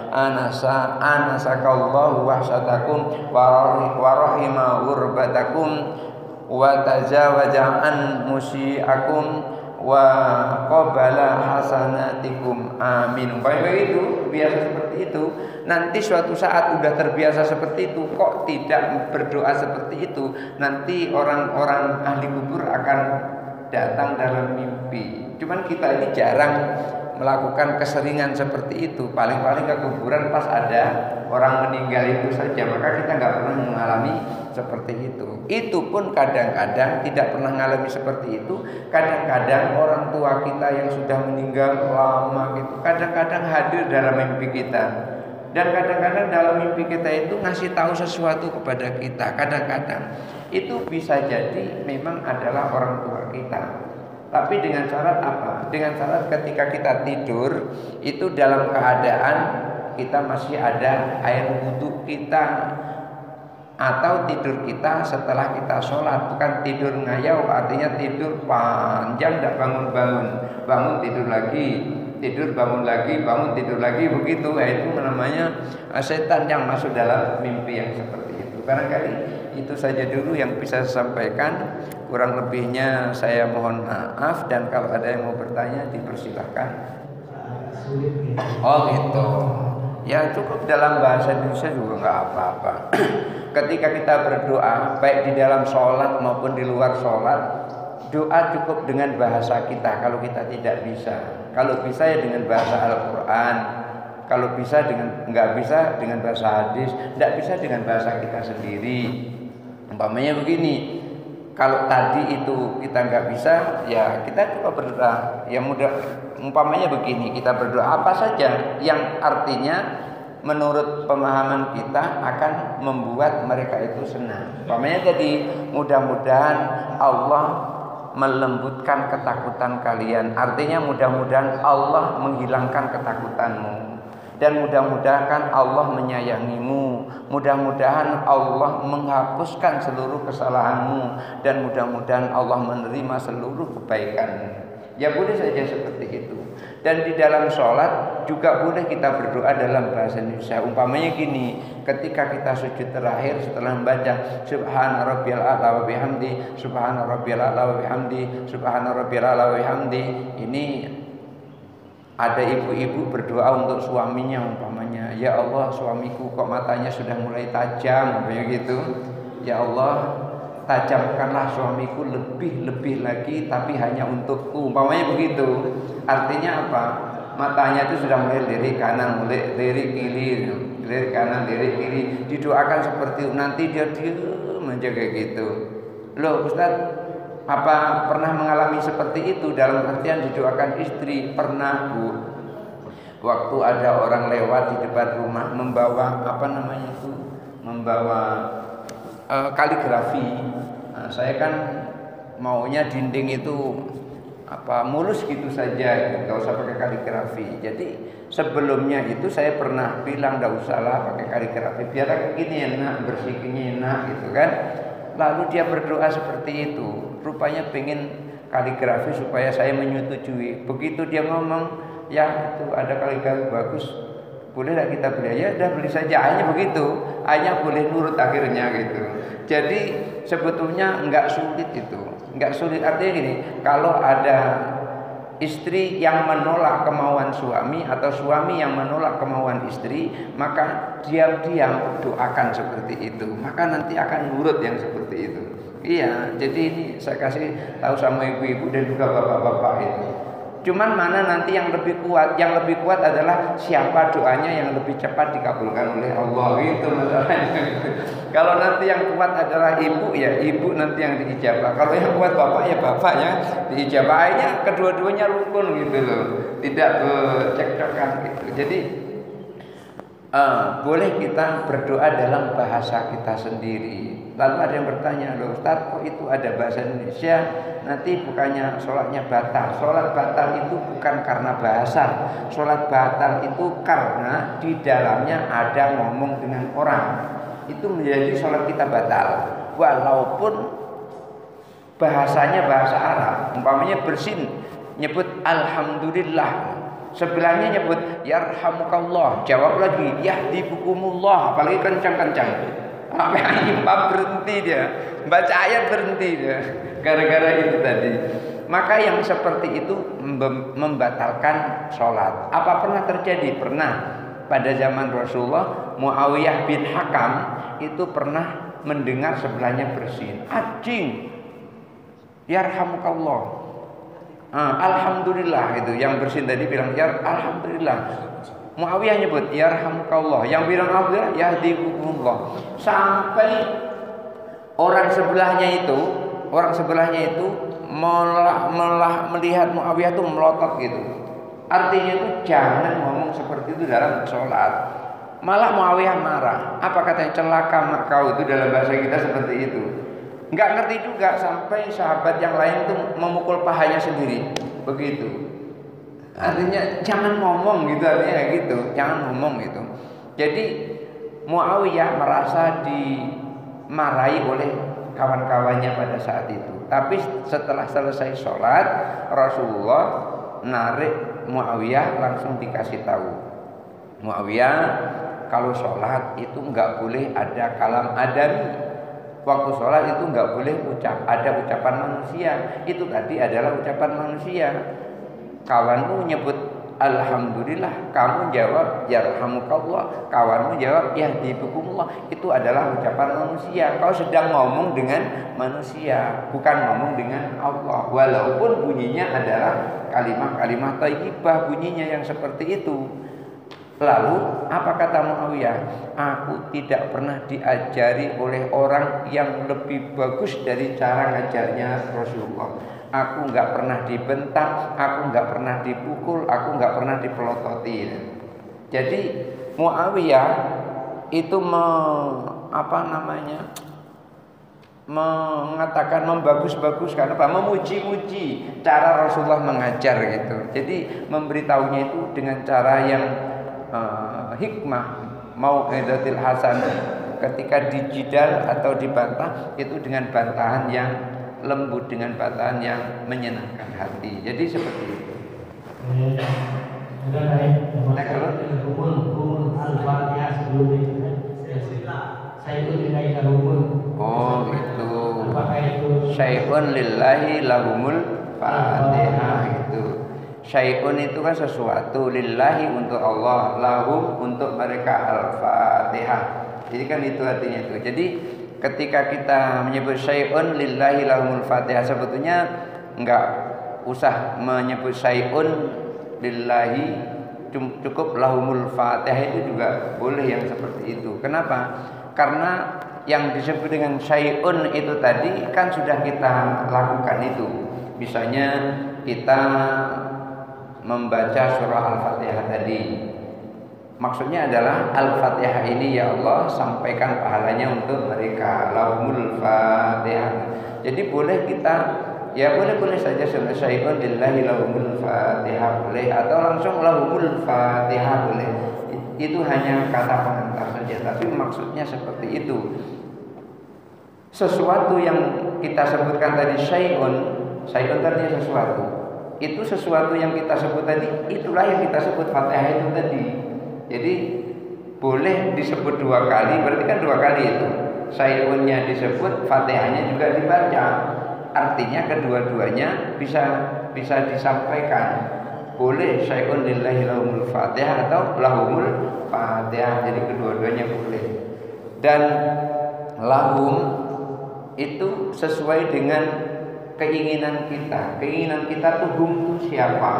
anasakallahu wahsyatakum wa rahima urbatakum wa tajawaza an musyiakum wa qabala hasanatikum, amin. Begitu, biasa seperti itu. Nanti suatu saat udah terbiasa seperti itu, kok tidak berdoa seperti itu, nanti orang-orang ahli kubur akan datang dalam mimpi. Cuman kita ini jarang melakukan keseringan seperti itu. Paling-paling ke kuburan pas ada orang meninggal itu saja, maka kita nggak pernah mengalami seperti itu. Itu pun kadang-kadang tidak pernah mengalami seperti itu. Kadang-kadang orang tua kita yang sudah meninggal lama gitu, kadang-kadang hadir dalam mimpi kita. Dan kadang-kadang dalam mimpi kita itu ngasih tahu sesuatu kepada kita. Kadang-kadang itu bisa jadi memang adalah orang tua kita. Tapi dengan syarat apa? Dengan syarat ketika kita tidur itu dalam keadaan kita masih ada air wudhu kita, atau tidur kita setelah kita sholat, bukan tidur ngayau, artinya tidur panjang tidak bangun-bangun, bangun tidur lagi, tidur bangun lagi, bangun tidur lagi, begitu. Itu namanya setan yang masuk dalam mimpi yang seperti itu. Barangkali itu saja dulu yang bisa saya sampaikan. Kurang lebihnya saya mohon maaf, dan kalau ada yang mau bertanya dipersilahkan. Oh gitu. Ya cukup dalam bahasa Indonesia juga nggak apa-apa. Ketika kita berdoa, baik di dalam sholat maupun di luar sholat, doa cukup dengan bahasa kita. Kalau kita tidak bisa, kalau bisa ya dengan bahasa Al-Quran. Kalau bisa nggak bisa dengan bahasa hadis, nggak bisa dengan bahasa kita sendiri. Umpamanya begini, kalau tadi itu kita nggak bisa, ya kita coba berdoa. Ya mudah, umpamanya begini, kita berdoa apa saja yang artinya menurut pemahaman kita akan membuat mereka itu senang. Umpamanya tadi, mudah-mudahan Allah melembutkan ketakutan kalian. Artinya mudah-mudahan Allah menghilangkan ketakutanmu. Dan mudah-mudahan Allah menyayangimu, mudah-mudahan Allah menghapuskan seluruh kesalahanmu, dan mudah-mudahan Allah menerima seluruh kebaikanmu. Ya boleh saja seperti itu. Dan di dalam sholat juga boleh kita berdoa dalam bahasa Indonesia. Umpamanya gini, ketika kita sujud terakhir setelah membaca Subhana rabbiyal a'la wa bihamdi, Subhana rabbiyal a'la wa bihamdi, Subhana rabbiyal a'la wa bihamdi. Ini ada ibu-ibu berdoa untuk suaminya, umpamanya, ya Allah, suamiku kok matanya sudah mulai tajam, begitu. Ya Allah, tajamkanlah suamiku lebih lagi, tapi hanya untukku, umpamanya begitu. Artinya apa? Matanya itu sudah mulai lirik kanan, lirik kiri, lirik kanan, lirik kiri. Didoakan seperti itu, nanti dia diam aja kayak gitu. Loh Ustaz, apa pernah mengalami seperti itu? Dalam artian didoakan istri? Pernah, Bu. Waktu ada orang lewat di depan rumah membawa membawa kaligrafi. Nah, saya kan maunya dinding itu mulus gitu saja, nggak usah pakai kaligrafi. Jadi sebelumnya itu saya pernah bilang nggak usahlah pakai kaligrafi, biar kayak gini enak, bersihnya enak gitu kan. Lalu dia berdoa seperti itu, rupanya pengen kaligrafi supaya saya menyetujui. Begitu dia ngomong, ya itu ada kaligrafi bagus, boleh lah kita beli. Ya udah beli saja, ayahnya begitu, ayahnya boleh nurut akhirnya gitu. Jadi sebetulnya enggak sulit itu, enggak sulit. Artinya gini, kalau ada istri yang menolak kemauan suami atau suami yang menolak kemauan istri, maka diam-diam doakan seperti itu, maka nanti akan nurut yang seperti itu. Iya, jadi ini saya kasih tahu sama ibu-ibu dan juga bapak-bapak itu. Cuman mana nanti yang lebih kuat? Yang lebih kuat adalah siapa doanya yang lebih cepat dikabulkan oleh Allah, itu masalahnya. Kalau nanti yang kuat adalah ibu, ya ibu nanti yang diijabah. Kalau yang kuat bapak, ya bapak ya diijabah. Akhirnya kedua-duanya rukun gitu loh, tidak bercekcokan gitu. Jadi boleh kita berdoa dalam bahasa kita sendiri. Lalu ada yang bertanya, loh Ustaz, kok itu ada bahasa Indonesia? Nanti bukannya sholatnya batal. Sholat batal itu bukan karena bahasa. Sholat batal itu karena di dalamnya ada ngomong dengan orang. Itu menjadi sholat kita batal. Walaupun bahasanya bahasa Arab. Umpamanya bersin, nyebut Alhamdulillah. Sebelahnya nyebut Yarhamukallah. Jawab lagi Yahdibukumullah. Apalagi kencang-kencang. Sampai imam berhenti dia, baca ayat berhenti dia, gara-gara itu tadi. Maka yang seperti itu membatalkan sholat. Apa pernah terjadi? Pernah. Pada zaman Rasulullah, Muawiyah bin Hakam itu pernah mendengar sebelahnya bersin. Acing, Yarhamukallah. Alhamdulillah, itu yang bersin tadi bilang ya Alhamdulillah. Muawiyah nyebut yarhamukallah, yang bilang Alhamdulillah yahdikumullah. Sampai orang sebelahnya itu melihat Muawiyah itu melotot gitu. Artinya itu jangan ngomong seperti itu dalam sholat. Malah Muawiyah marah. Apa katanya? Celaka mak kau, itu dalam bahasa kita seperti itu. Nggak ngerti juga, sampai sahabat yang lain itu memukul pahanya sendiri. Begitu. Artinya jangan ngomong gitu, artinya kayak gitu, jangan ngomong gitu. Jadi Muawiyah merasa dimarahi oleh kawan-kawannya pada saat itu. Tapi setelah selesai sholat, Rasulullah narik Muawiyah, langsung dikasih tahu, Muawiyah, kalau sholat itu nggak boleh ada kalam adami. Waktu sholat itu nggak boleh ada ucapan manusia. Itu tadi adalah ucapan manusia. Kawanmu nyebut Alhamdulillah, kamu jawab Yarhamukallah, kawanmu jawab Yahdibukumullah. Itu adalah ucapan manusia. Kau sedang ngomong dengan manusia, bukan ngomong dengan Allah. Walaupun bunyinya adalah kalimat-kalimat thayyibah, bunyinya yang seperti itu. Lalu apa kata Muawiyah? Aku tidak pernah diajari oleh orang yang lebih bagus dari cara ngajarnya Rasulullah. Aku nggak pernah dibentak, aku nggak pernah dipukul, aku nggak pernah dipelototin. Jadi Muawiyah itu mengatakan membagus-baguskan apa? Memuji-muji cara Rasulullah mengajar gitu. Jadi memberitahunya itu dengan cara yang hikmah, mau'izatil hasan. Ketika dijidal atau dibantah itu dengan bantahan yang lembut, dengan bantahan yang menyenangkan hati. Jadi seperti itu. Oh itu syai'un lillahi lahumul fatihah itu. Syai'un itu kan sesuatu, lillahi untuk Allah, lahum untuk mereka, al-fatihah. Jadi kan itu artinya itu. Jadi ketika kita menyebut syai'un lillahi lahumul fatihah, sebetulnya enggak usah menyebut syai'un lillahi, cukup lahumul fatihah itu juga boleh yang seperti itu. Kenapa? Karena yang disebut dengan syai'un itu tadi kan sudah kita lakukan itu. Misalnya kita membaca surah Al-Fatihah tadi. Maksudnya adalah Al-Fatihah ini ya Allah sampaikan pahalanya untuk mereka, lahumul Fatihah. Jadi boleh kita boleh saja syai'un lillahi lahumul Fatihah boleh, atau langsung lahumul Fatihah boleh. Itu hanya kata pengantar saja, tapi maksudnya seperti itu. Sesuatu yang kita sebutkan tadi syai'un tadi sesuatu. Itu sesuatu yang kita sebut tadi, itulah yang kita sebut Fatihah itu tadi. Jadi boleh disebut dua kali, berarti kan dua kali itu. Syai'unnya disebut, Fatihahnya juga dibaca. Artinya kedua-duanya bisa disampaikan. Boleh syai'un lillahi lahumul Fatihah atau lahumul Fatihah. Jadi kedua-duanya boleh. Dan lahum itu sesuai dengan keinginan kita. Keinginan kita tuh hum itu siapa?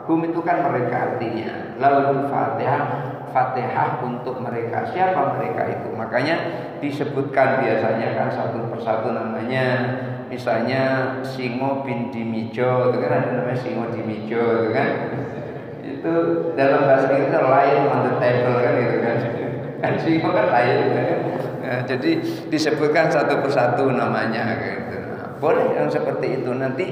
Hum itu kan mereka artinya. Lahumul Fatihah, Fatihah untuk mereka. Siapa mereka itu? Makanya disebutkan biasanya kan satu persatu namanya. Misalnya Singo bin Dimijo, itu kan ada namanya Singo Dimijo, itu kan. Itu dalam bahasa Inggris lion on the table kan gitu kan. Kan Singo kan lion kan. Nah, jadi disebutkan satu persatu namanya gitu. Boleh yang seperti itu. Nanti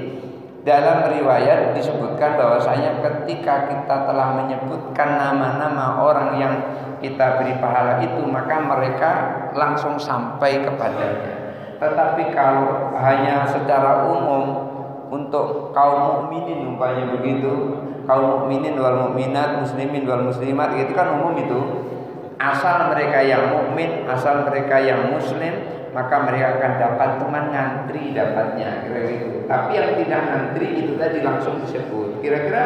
dalam riwayat disebutkan bahwasanya ketika kita telah menyebutkan nama-nama orang yang kita beri pahala itu, maka mereka langsung sampai kepadanya. Tetapi kalau hanya secara umum untuk kaum mukminin umpamanya begitu, kaum mukminin wal mukminat, muslimin wal muslimat, itu kan umum itu. Asal mereka yang mukmin, asal mereka yang muslim, maka mereka akan dapat, teman ngantri dapatnya, kira-kira gitu. Tapi yang tidak ngantri itu tadi langsung disebut. Kira-kira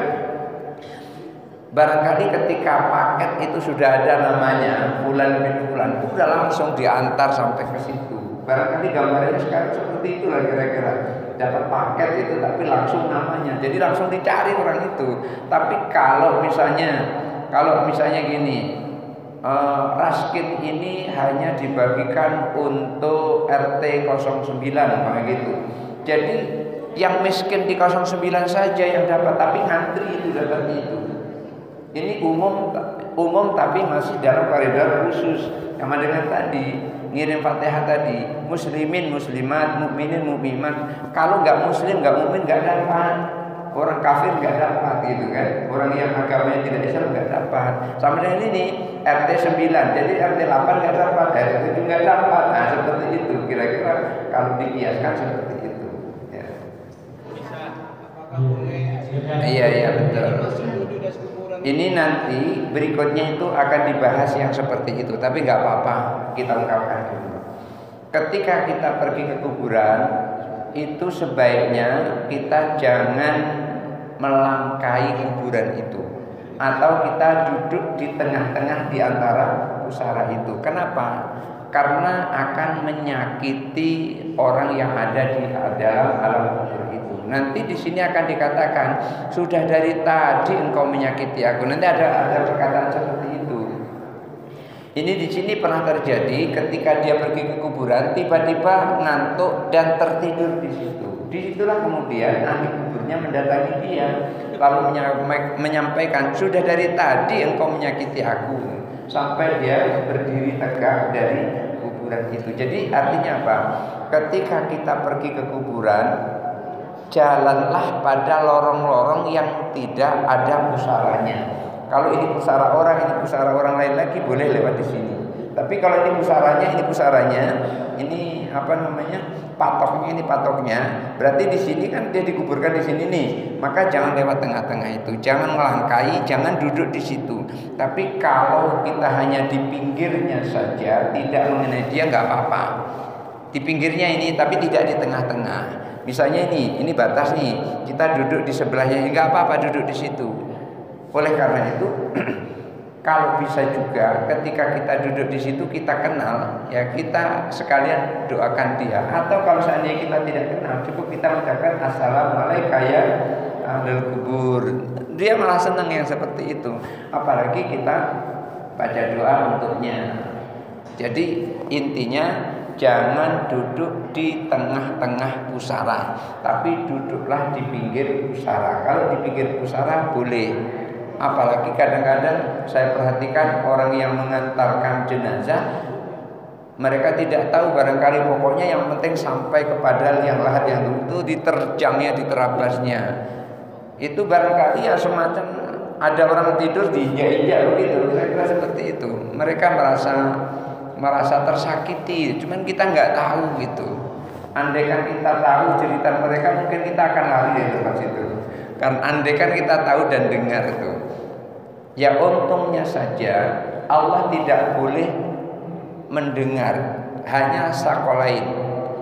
barangkali ketika paket itu sudah ada namanya Fulan bin Fulan, itu sudah langsung diantar sampai ke situ. Barangkali gambarnya sekarang seperti itulah kira-kira. Dapat paket itu tapi langsung namanya. Jadi langsung dicari orang itu. Tapi kalau misalnya gini, raskin ini hanya dibagikan untuk RT 09 kayak gitu. Jadi yang miskin di 09 saja yang dapat, tapi ngantri itu dapat itu. Ini umum tapi masih dalam koridor khusus. Sama dengan tadi ngirim Fatihah tadi, muslimin muslimat, mukminin mukminat. Kalau nggak muslim nggak mukmin nggak dapat. Orang kafir nggak dapat gitu kan. Orang yang agamanya tidak Islam nggak dapat. Sama dengan ini RT 9, jadi RT 8 nggak dapat, RT 7 nggak dapat. Nah seperti itu kira-kira kalau dikiaskan seperti itu. Ya. Iya betul. Ini nanti berikutnya itu akan dibahas yang seperti itu, tapi nggak apa-apa kita ungkapkan dulu. Ketika kita pergi ke kuburan, itu sebaiknya kita jangan melangkahi kuburan itu, atau kita duduk di tengah-tengah di antara pusara itu. Kenapa? Karena akan menyakiti orang yang ada di dalam alam kubur itu. Nanti di sini akan dikatakan sudah dari tadi engkau menyakiti aku. Nanti ada perkataan seperti itu. Ini di sini pernah terjadi ketika dia pergi ke kuburan, tiba-tiba ngantuk dan tertidur di situ. Disitulah kemudian ahli kuburnya mendatangi dia, lalu menyampaikan sudah dari tadi engkau menyakiti aku, sampai dia berdiri tegak dari kuburan itu. Jadi artinya apa? Ketika kita pergi ke kuburan, jalanlah pada lorong-lorong yang tidak ada pusaranya. Kalau ini pusara orang lain lagi boleh lewat di sini. Tapi kalau ini pusaranya, ini apa namanya? Patoknya, berarti di sini kan dia dikuburkan di sini nih. Maka jangan lewat tengah-tengah itu, jangan melangkai, jangan duduk di situ. Tapi kalau kita hanya di pinggirnya saja, tidak mengenai dia, nggak apa-apa. Di pinggirnya ini, tapi tidak di tengah-tengah. Misalnya ini batas nih, kita duduk di sebelahnya, nggak apa-apa duduk di situ. Oleh karena itu, kalau bisa juga ketika kita duduk di situ kita kenal, ya kita sekalian doakan dia. Atau kalau seandainya kita tidak kenal, cukup kita mengucapkan assalamualaikum ya ahlul kubur. Dia malah senang yang seperti itu. Apalagi kita baca doa untuknya. Jadi intinya jangan duduk di tengah-tengah pusara, tapi duduklah di pinggir pusara. Kalau di pinggir pusara boleh. Apalagi kadang-kadang saya perhatikan orang yang mengantarkan jenazah, mereka tidak tahu barangkali pokoknya yang penting sampai kepada liang lahat yang itu diterjangnya, diterabasnya. Itu barangkali ya semacam ada orang tidur diinjak-injak begitu, kira-kira seperti itu. Mereka merasa tersakiti, cuman kita nggak tahu gitu. Andaikan kita tahu cerita mereka, mungkin kita akan lari dari tempat situ. Karena andaikan kita tahu dan dengar itu, ya untungnya saja Allah tidak boleh mendengar, hanya sakolain,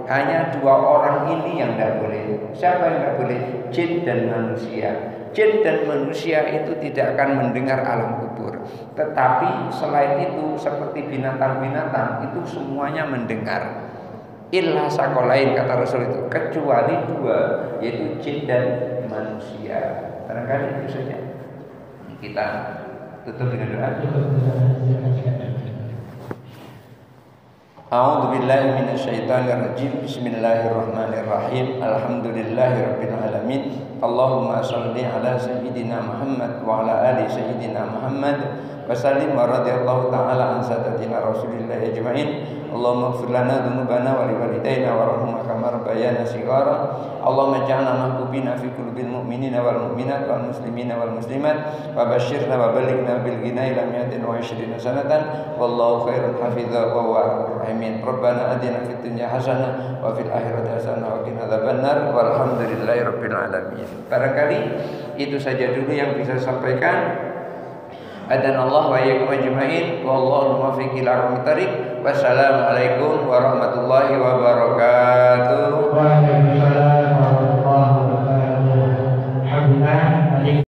hanya dua orang ini yang tidak boleh. Siapa yang tidak boleh? Jin dan manusia. Jin dan manusia itu tidak akan mendengar alam kubur. Tetapi selain itu seperti binatang-binatang itu semuanya mendengar. Illa sakolain kata Rasul itu, kecuali dua, yaitu jin dan manusia. Barangkali itu saja. Kita tutup dengan doa. A'udzu billahi minasyaitonir rajim. Bismillahirrahmanirrahim. Alhamdulillahirabbil alamin. Allahumma shalli ala sayyidina Muhammad wa ala ali sayyidina Muhammad wa sallim wa radhiyallahu ta'ala an sadatina Rasulillah ajma'in. Allahumma ighfir lana dzunubana wa liwalidayna warhamna kama rabbayana shighara. Allahumma ij'alna mahbubina fi qulubil mu'minina wal mu'minat wal muslimina wal muslimat wa basyirna wa balighna bil ghina ila mi'atin wa 20 sanatan wallahu khairul hafidza wa huwa arhamur rahimin. Rabbana atina fid dunya hasanah wa fil akhirati hasanah wa qina adzabannar walhamdulillahirabbil alamin. Barangkali itu saja dulu yang bisa saya sampaikan. Adanallahu wa iyyakum ajma'in wallahu muwaffiq ila aqwamit thariq. Wassalamualaikum warahmatullahi wabarakatuh.